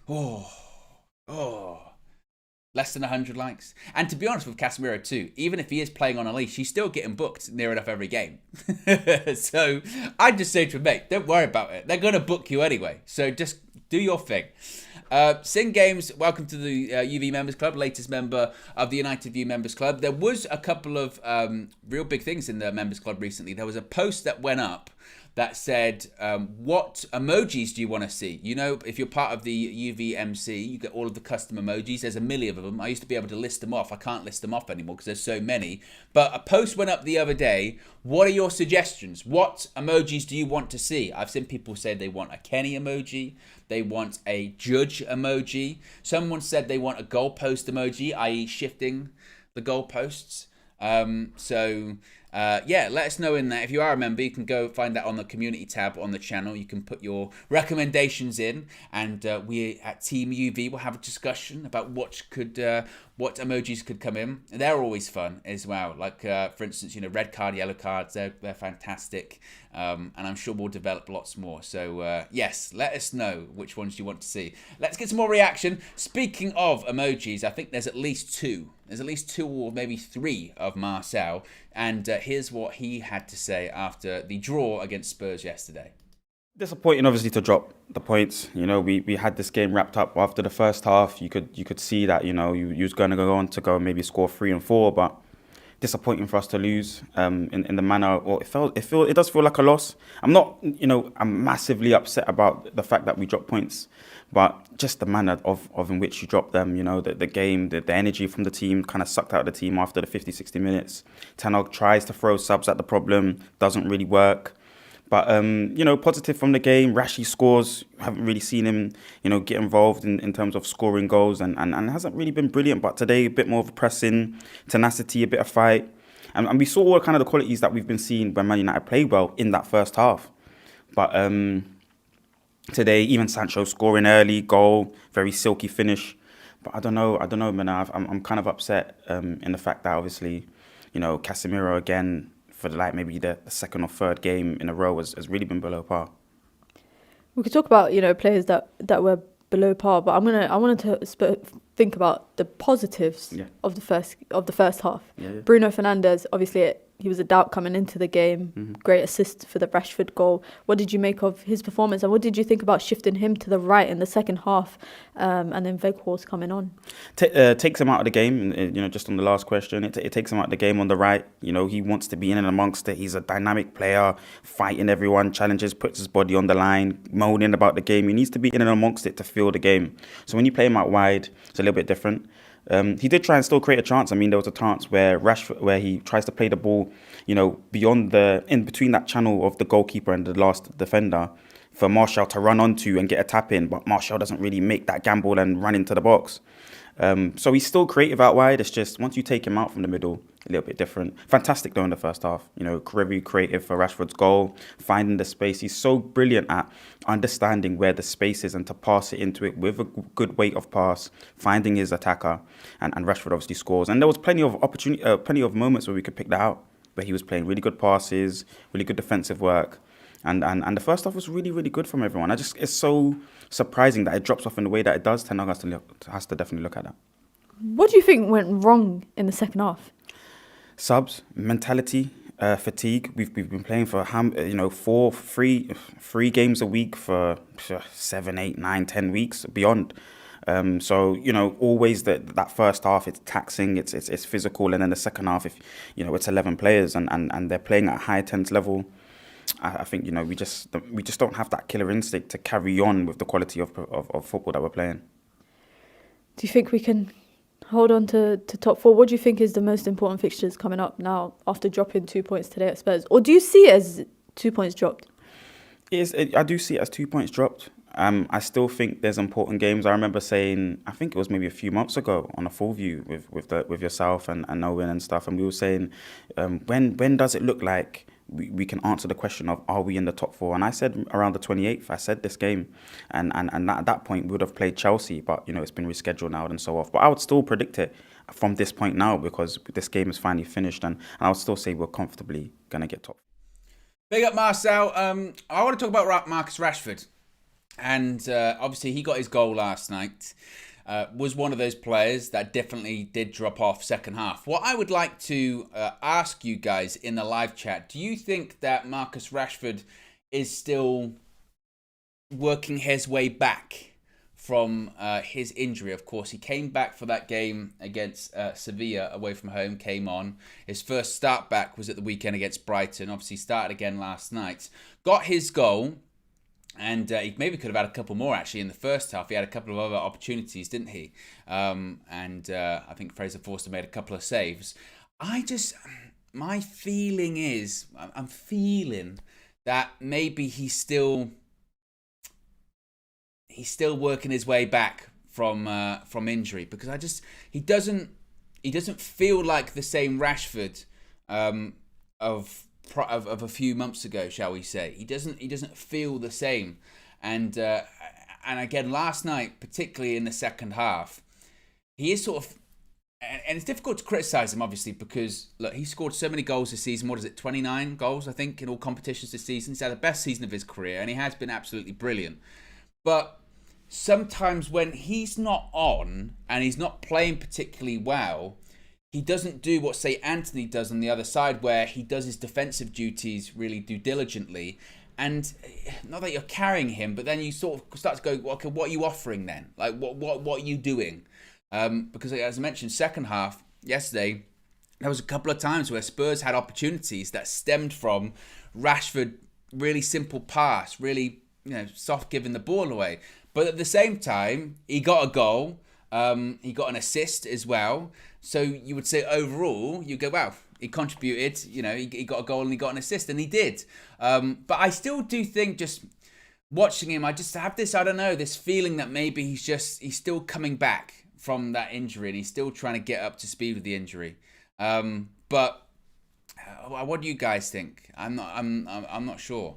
Less than 100 likes. And to be honest with Casemiro too, even if he is playing on a leash, he's still getting booked near enough every game. So I'd just say to him, mate, don't worry about it. They're going to book you anyway. So just do your thing. Sing Games, welcome to the UV Members Club, latest member of the United View Members Club. There was a couple of real big things in the Members Club recently. There was a post that went up that said, what emojis do you want to see? You know, if you're part of the UVMC, you get all of the custom emojis. There's a million of them. I used to be able to list them off. I can't list them off anymore because there's so many. But a post went up the other day. What are your suggestions? What emojis do you want to see? I've seen people say they want a Kenny emoji. They want a judge emoji. Someone said they want a goalpost emoji, i.e. shifting the goalposts. Yeah, let us know in there. If you are a member, you can go find that on the community tab on the channel. You can put your recommendations in, and we at Team UV will have a discussion about what emojis could come in. They're always fun as well. Like for instance, you know, red card, yellow cards. They're fantastic, and I'm sure we'll develop lots more. So yes, let us know which ones you want to see. Let's get some more reaction. Speaking of emojis, I think there's at least two. There's at least 2 or maybe 3 of Marcel. And here's what he had to say after the draw against Spurs yesterday. Disappointing, obviously, to drop the points. You know, we had this game wrapped up after the first half. You could see that, you know, you was going to go on to go maybe score 3 and 4, but disappointing for us to lose in the manner. Or it does feel like a loss. I'm not, you know, I'm massively upset about the fact that we dropped points, but just the manner of in which you drop them, you know, the game, the energy from the team kind of sucked out of the team after the 50, 60 minutes. Ten Hag tries to throw subs at the problem, doesn't really work. But, you know, positive from the game, Rashi scores. Haven't really seen him, you know, get involved in terms of scoring goals and hasn't really been brilliant. But today, a bit more of a pressing, tenacity, a bit of fight. And we saw all kind of the qualities that we've been seeing when Man United played well in that first half. But today, even Sancho scoring early, goal, very silky finish. But I don't know, man. I'm kind of upset in the fact that obviously, you know, Casemiro again, for maybe the second or third game in a row has really been below par. We could talk about, you know, players that were below par, but I wanted to think about the positives of the first half. Yeah. Bruno Fernandes, obviously he was a doubt coming into the game. Mm-hmm. Great assist for the Rashford goal. What did you make of his performance, and what did you think about shifting him to the right in the second half, and then Weghorst coming on? Takes him out of the game. You know, just on the last question, it takes him out of the game on the right. You know, he wants to be in and amongst it. He's a dynamic player, fighting everyone, challenges, puts his body on the line, moaning about the game. He needs to be in and amongst it to feel the game. So when you play him out wide, it's a little bit different. He did try and still create a chance. I mean, there was a chance where Rashford, where he tries to play the ball, you know, in between that channel of the goalkeeper and the last defender, for Martial to run onto and get a tap in. But Martial doesn't really make that gamble and run into the box. So he's still creative out wide. It's just once you take him out from the middle, a little bit different. Fantastic though in the first half. You know, very creative for Rashford's goal, finding the space. He's so brilliant at understanding where the space is and to pass it into it with a good weight of pass, finding his attacker, and Rashford obviously scores. And there was plenty of opportunity, plenty of moments where we could pick that out, where he was playing really good passes, really good defensive work. And the first half was really, really good from everyone. It's so surprising that it drops off in the way that it does. Ten Hag has to definitely look at that. What do you think went wrong in the second half? Subs, mentality. Fatigue. We've been playing for three games a week for 7, 8, 9, 10 weeks beyond. So always that first half it's taxing, it's physical, and then the second half, if it's 11 players and they're playing at a high tense level. I think we just don't have that killer instinct to carry on with the quality of football that we're playing. Do you think we can hold on to top four? What do you think is the most important fixtures coming up now after dropping 2 points today at Spurs? Or do you see it as 2 points dropped? I do see it as 2 points dropped. I still think there's important games. I remember saying, I think it was maybe a few months ago on a full view with yourself and OWEN and stuff, and we were saying, when does it look like we can answer the question of, are we in the top four? And I said around the 28th, I said this game. And at that point, we would have played Chelsea, but, it's been rescheduled now and so forth. But I would still predict it from this point now, because this game is finally finished. And I would still say we're comfortably going to get top. Big up, Marcel. I want to talk about Marcus Rashford. And obviously, he got his goal last night. Was one of those players that definitely did drop off second half. What I would like to ask you guys in the live chat, do you think that Marcus Rashford is still working his way back from his injury? Of course, he came back for that game against Sevilla away from home, came on. His first start back was at the weekend against Brighton. Obviously, started again last night. Got his goal. And he maybe could have had a couple more, actually, in the first half. He had a couple of other opportunities, didn't he? I think Fraser Forster made a couple of saves. My feeling is, I'm feeling that maybe he's still working his way back from injury, because he doesn't feel like the same Rashford of a few months ago, shall we say. He doesn't feel the same, and again last night, particularly in the second half, he is sort of, and it's difficult to criticise him obviously, because look, he scored so many goals this season. What is it, 29 goals I think in all competitions this season. He's had the best season of his career, and he has been absolutely brilliant. But sometimes when he's not on and he's not playing particularly well, he doesn't do what, say, Anthony does on the other side, where he does his defensive duties really diligently. And not that you're carrying him, but then you sort of start to go, well, okay, what are you offering then? Like, what are you doing? Because as I mentioned, second half yesterday, there was a couple of times where Spurs had opportunities that stemmed from Rashford, really simple pass, really soft giving the ball away. But at the same time, he got a goal. He got an assist as well. So you would say overall, you go, wow, he contributed, he got a goal and he got an assist, and he did. But I still do think, just watching him, I just have this, I don't know, this feeling that maybe he's still coming back from that injury, and he's still trying to get up to speed with the injury. But what do you guys think? I'm not sure.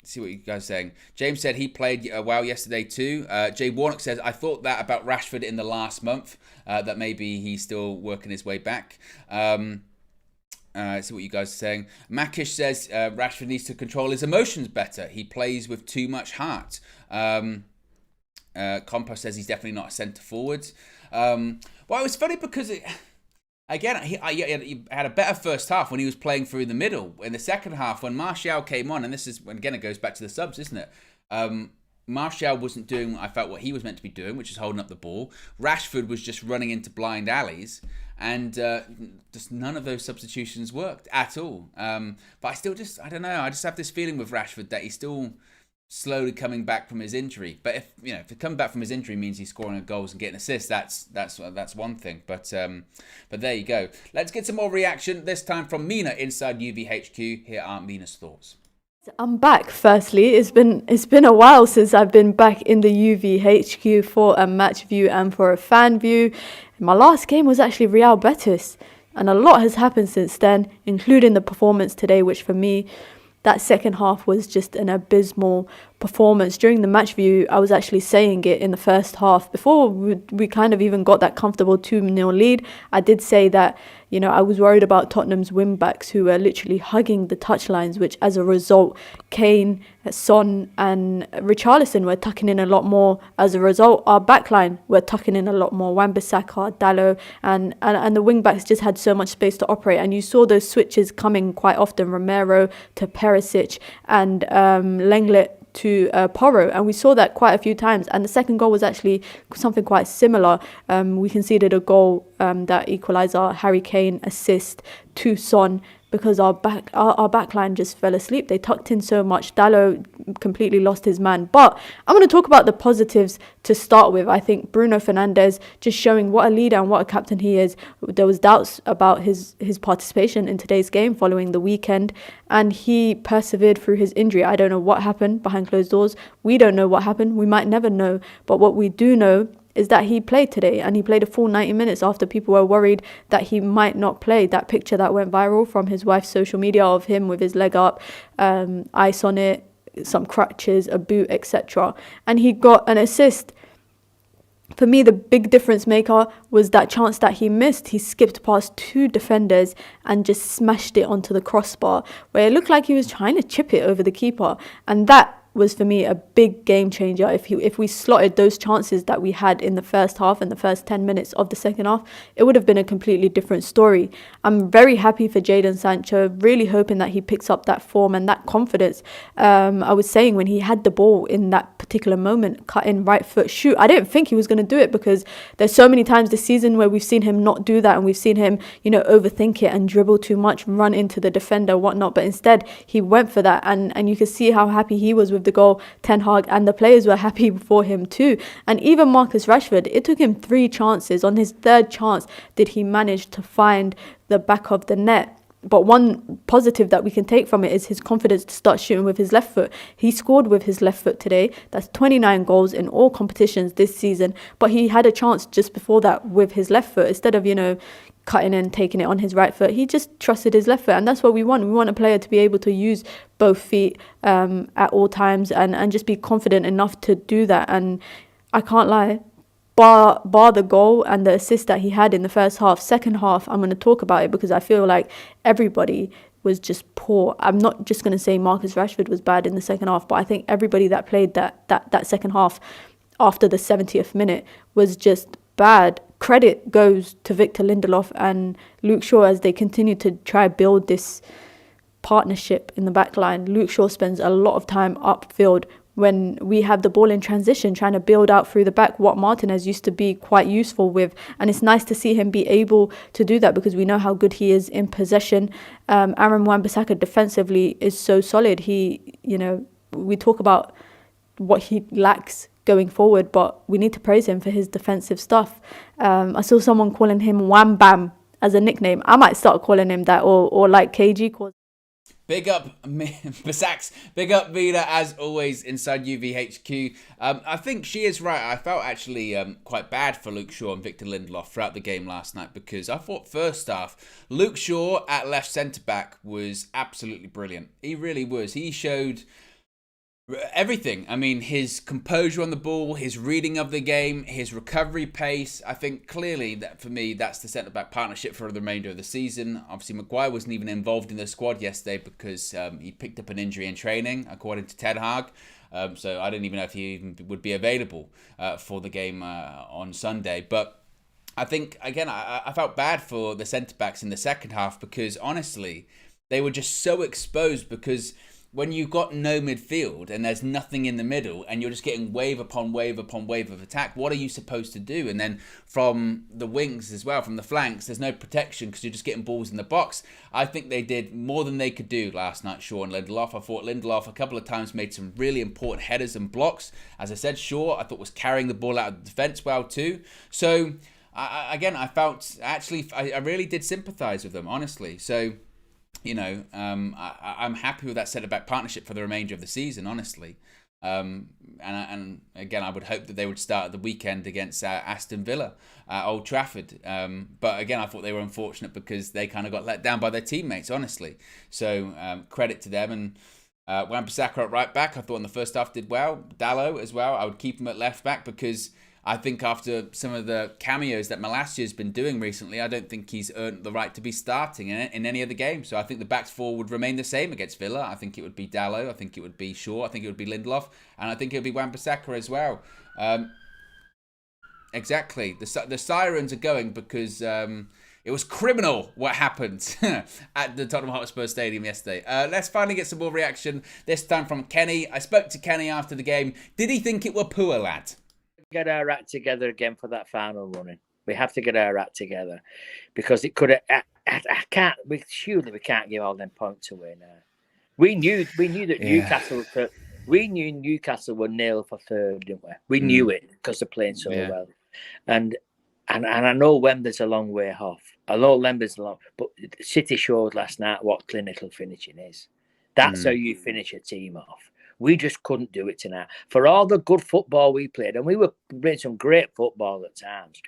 See what you guys are saying. James said he played well yesterday too. Jay Warnock says, I thought that about Rashford in the last month, that maybe he's still working his way back. See what you guys are saying. Makish says Rashford needs to control his emotions better. He plays with too much heart. Compost says he's definitely not a centre forward. Well, it was funny because again, he had a better first half when he was playing through the middle. In the second half, when Martial came on, and this is, again, it goes back to the subs, isn't it? Martial wasn't doing, I felt, what he was meant to be doing, which is holding up the ball. Rashford was just running into blind alleys, and just none of those substitutions worked at all. But I still I don't know, I just have this feeling with Rashford that he's still slowly coming back from his injury. But if coming back from his injury means he's scoring goals and getting assists, that's one thing. But there you go. Let's get some more reaction, this time from Mina inside UVHQ. Here are Mina's thoughts. I'm back. Firstly, it's been a while since I've been back in the UVHQ for a match view and for a fan view. My last game was actually Real Betis, and a lot has happened since then, including the performance today, which for me, that second half was just an abysmal performance. During the match view, I was actually saying it in the first half before we kind of even got that comfortable 2-0 lead. I did say that, you know, I was worried about Tottenham's wing backs who were literally hugging the touchlines, which as a result, Kane, Son and Richarlison were tucking in a lot more. As a result, our backline were tucking in a lot more. Wan-Bissaka, Dalot and the wing backs just had so much space to operate. And you saw those switches coming quite often, Romero to Perisic and Lenglet to Porro, and we saw that quite a few times. And the second goal was actually something quite similar. We conceded a goal that equalised our Harry Kane assist to Son because our backline just fell asleep. They tucked in so much. Dalot completely lost his man. But I'm going to talk about the positives to start with. I think Bruno Fernandes just showing what a leader and what a captain he is. There was doubts about his participation in today's game following the weekend, and he persevered through his injury. I don't know what happened behind closed doors. We don't know what happened. We might never know. But what we do know is that he played today, and he played a full 90 minutes after people were worried that he might not play. That picture that went viral from his wife's social media of him with his leg up, ice on it, some crutches, a boot, etc. And he got an assist. For me, the big difference maker was that chance that he missed. He skipped past 2 defenders and just smashed it onto the crossbar, where it looked like he was trying to chip it over the keeper. And that was for me a big game changer. If we slotted those chances that we had in the first half and the first 10 minutes of the second half, it would have been a completely different story. I'm very happy for Jadon Sancho, really hoping that he picks up that form and that confidence. I was saying when he had the ball in that particular moment, cut in, right foot, shoot, I didn't think he was going to do it, because there's so many times this season where we've seen him not do that, and we've seen him, you know, overthink it and dribble too much, run into the defender, whatnot. But instead, he went for that, and you could see how happy he was with the goal. Ten Hag and the players were happy for him too. And even Marcus Rashford, it took him 3 chances. On his 3rd chance did he manage to find the back of the net. But one positive that we can take from it is his confidence to start shooting with his left foot. He scored with his left foot today. That's 29 goals in all competitions this season. But he had a chance just before that with his left foot. Instead of, you know, cutting and taking it on his right foot, he just trusted his left foot. And that's what we want. We want a player to be able to use both feet at all times and just be confident enough to do that. And I can't lie, bar the goal and the assist that he had in the first half, second half, I'm going to talk about it because I feel like everybody was just poor. I'm not just going to say Marcus Rashford was bad in the second half, but I think everybody that played that second half after the 70th minute was just bad. Credit goes to Victor Lindelof and Luke Shaw as they continue to try build this partnership in the back line. Luke Shaw spends a lot of time upfield when we have the ball in transition, trying to build out through the back, what Martinez used to be quite useful with. And it's nice to see him be able to do that because we know how good he is in possession. Aaron Wan-Bissaka defensively is so solid. He, you know, we talk about what he lacks going forward, but we need to praise him for his defensive stuff. I saw someone calling him Wham Bam as a nickname. I might start calling him that, or like KG calls. Big up, Basax. Big up, Vida, as always, inside UVHQ. I think she is right. I felt actually quite bad for Luke Shaw and Victor Lindelof throughout the game last night because I thought first half, Luke Shaw at left centre-back was absolutely brilliant. He really was. He showed everything. I mean, his composure on the ball, his reading of the game, his recovery pace. I think clearly that for me, that's the centre-back partnership for the remainder of the season. Obviously, Maguire wasn't even involved in the squad yesterday because he picked up an injury in training, according to Ten Hag. So I don't even know if he even would be available for the game on Sunday. But I think, again, I felt bad for the centre-backs in the second half because, honestly, they were just so exposed because when you've got no midfield and there's nothing in the middle and you're just getting wave upon wave upon wave of attack, what are you supposed to do? And then from the wings as well, from the flanks, there's no protection because you're just getting balls in the box. I think they did more than they could do last night, Shaw and Lindelof. I thought Lindelof a couple of times made some really important headers and blocks. As I said, Shaw, I thought was carrying the ball out of the defence well too. So, I felt, actually, I really did sympathise with them, honestly. So, you know, I'm happy with that centre-back partnership for the remainder of the season, honestly. And again, I would hope that they would start at the weekend against Aston Villa at Old Trafford. But again, I thought they were unfortunate because they kind of got let down by their teammates, honestly. So credit to them. And Wan-Bissaka at right back, I thought in the first half did well. Dalot as well, I would keep him at left back because I think after some of the cameos that Malacia has been doing recently, I don't think he's earned the right to be starting in any other game. So I think the back four would remain the same against Villa. I think it would be Dalot, I think it would be Shaw, I think it would be Lindelof, and I think it would be Wan-Bissaka as well. Exactly. The sirens are going because it was criminal what happened at the Tottenham Hotspur Stadium yesterday. Let's finally get some more reaction, this time from Kenny. I spoke to Kenny after the game. Did he think it were poor, lad? Get our act together again for that final running. We have to get our act together because it could have. Surely we can't give all them points away now. We knew that Newcastle. We knew Newcastle were nailed for third, didn't we? We knew it because they're playing so well. And I know Wembley's a long way off. I know Wembley's long, but City showed last night what clinical finishing is. That's how you finish a team off. We just couldn't do it tonight. For all the good football we played, and we were playing some great football at times.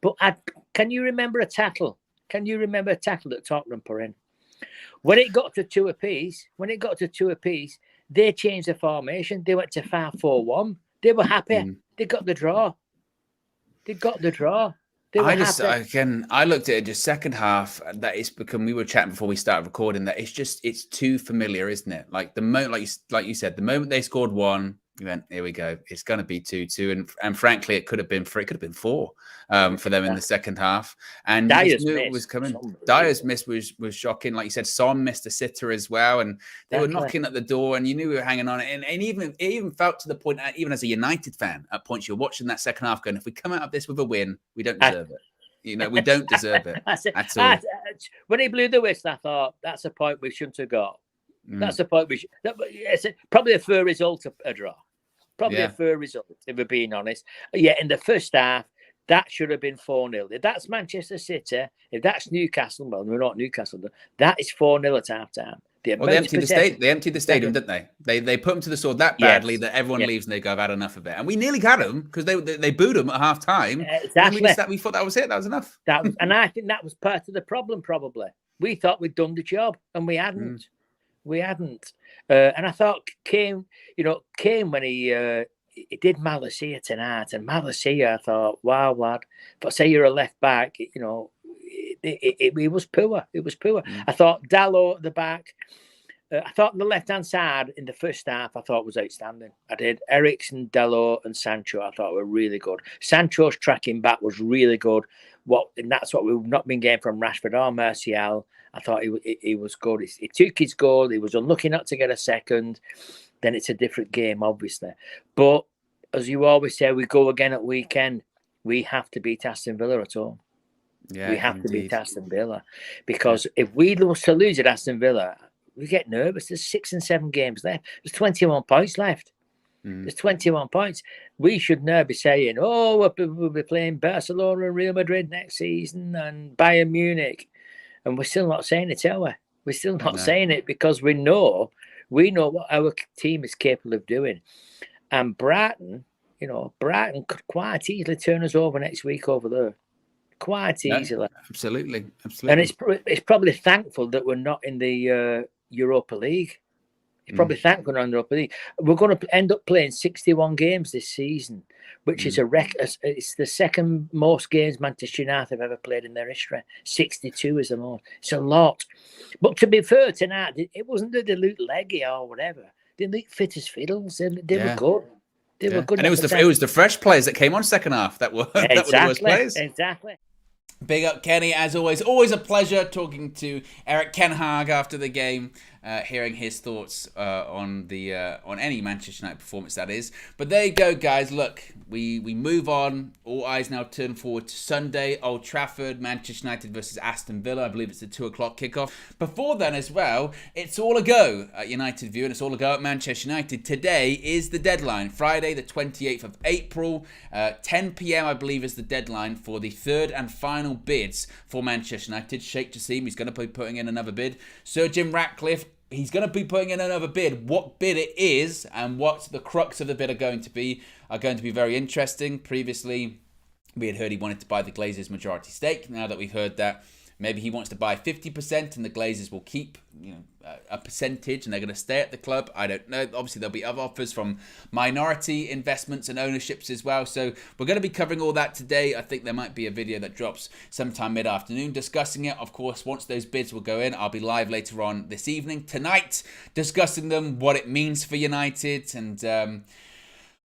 But can you remember a tackle? Can you remember a tackle that Tottenham put in? When it got to two apiece, they changed the formation. They went to 5-4-1. They were happy. They got the draw. They I looked at it just second half. That it's become. We were chatting before we started recording. That it's too familiar, isn't it? Like the moment, like you said, the moment they scored one, we went, here we go. It's going to be 2-2, and frankly, it could have been 3. It could have been 4 for them in the second half. And Dyer's miss was coming. Dyer's miss was shocking. Like you said, Son missed a sitter as well, and they were knocking at the door, and you knew we were hanging on. And it even felt to the point, even as a United fan, at points you're watching that second half, going, if we come out of this with a win, we don't deserve it. You know, we don't deserve it at all. When he blew the whistle, I thought that's a point we shouldn't have got. That's a point we should. It's probably a fair result, a draw. Probably a fair result, if we're being honest. Yeah, in the first half, that should have been 4-0. If that's Manchester City, if that's Newcastle, well, we're not Newcastle, that is 4-0 at half time. They emptied the stadium, didn't they? They put them to the sword that badly that everyone leaves and they go, I've had enough of it. And we nearly got them because they booed them at half time. Exactly. We thought that was it. That was enough. And I think that was part of the problem, probably. We thought we'd done the job and we hadn't. We hadn't. And I thought Kane when he did Malacia tonight, and Malacia, I thought, wow, lad. But say you're a left back, it was poor. It was poor. I thought Dalot at the back. I thought the left-hand side in the first half, I thought was outstanding. I did. Eriksen, Dalot and Sancho, I thought were really good. Sancho's tracking back was really good. And that's what we've not been getting from Rashford or Martial. I thought he was good. He took his goal. He was unlucky not to get a second. Then it's a different game, obviously. But as you always say, we go again at weekend. We have to beat Aston Villa at home. Yeah, we have to beat Aston Villa. Because if we lose to lose at Aston Villa, we get nervous. There's 6 and 7 games left. There's 21 points left. There's 21 points. We should now be saying, we'll be playing Barcelona and Real Madrid next season and Bayern Munich. And we're still not saying it, are we? We're still not saying it because we know what our team is capable of doing. And Brighton could quite easily turn us over next week over there. Quite easily. Absolutely. And it's probably thankful that we're not in the Europa League. It's probably thankful we're not in the Europa League. We're going to end up playing 61 games this season, which is a record. It's the second most games Manchester United have ever played in their history. 62 is the most. It's a lot. But to be fair tonight, it wasn't that they looked leggy or whatever. They looked fit as fiddles. They were good. They were good. And it was the fresh players that came on second half that were the worst players. Exactly. Big up, Kenny, as always. Always a pleasure talking to Eric Ten Hag after the game, hearing his thoughts on any Manchester United performance, that is. But there you go, guys. Look, we move on. All eyes now turn forward to Sunday, Old Trafford, Manchester United versus Aston Villa. I believe it's a 2:00 kickoff. Before then as well, it's all a go at United View, and it's all a go at Manchester United. Today is the deadline, Friday the 28th of April, 10 p.m. I believe is the deadline for the third and final bids for Manchester United. Sheikh Jassim, he's going to be putting in another bid. Sir Jim Ratcliffe, he's going to be putting in another bid. What bid it is and what the crux of the bid are going to be very interesting. Previously, we had heard he wanted to buy the Glazers' majority stake. Now that we've heard that Maybe he wants to buy 50% and the Glazers will keep, a percentage and they're going to stay at the club. I don't know. Obviously, there'll be other offers from minority investments and ownerships as well. So we're going to be covering all that today. I think there might be a video that drops sometime mid-afternoon discussing it. Of course, once those bids will go in, I'll be live later on this evening, tonight, discussing them, what it means for United, and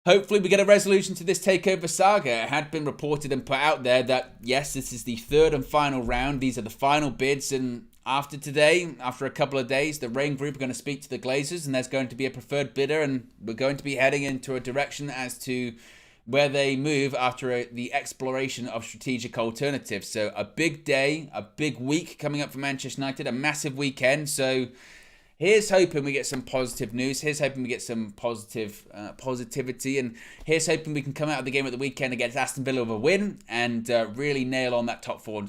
hopefully we get a resolution to this takeover saga. It had been reported and put out there that, yes, this is the third and final round. These are the final bids, and after today, after a couple of days, the Rain Group are going to speak to the Glazers, and there's going to be a preferred bidder, and we're going to be heading into a direction as to where they move after the exploration of strategic alternatives. So a big day, a big week coming up for Manchester United, a massive weekend. So here's hoping we get some positive news. Here's hoping we get some positivity. And here's hoping we can come out of the game at the weekend against Aston Villa with a win and really nail on that top four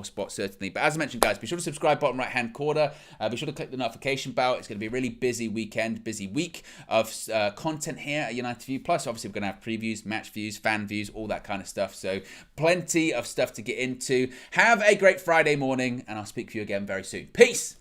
spot, certainly. But as I mentioned, guys, be sure to subscribe, bottom right-hand corner. Be sure to click the notification bell. It's going to be a really busy weekend, busy week of content here at United View. Plus, obviously, we're going to have previews, match views, fan views, all that kind of stuff. So plenty of stuff to get into. Have a great Friday morning, and I'll speak to you again very soon. Peace!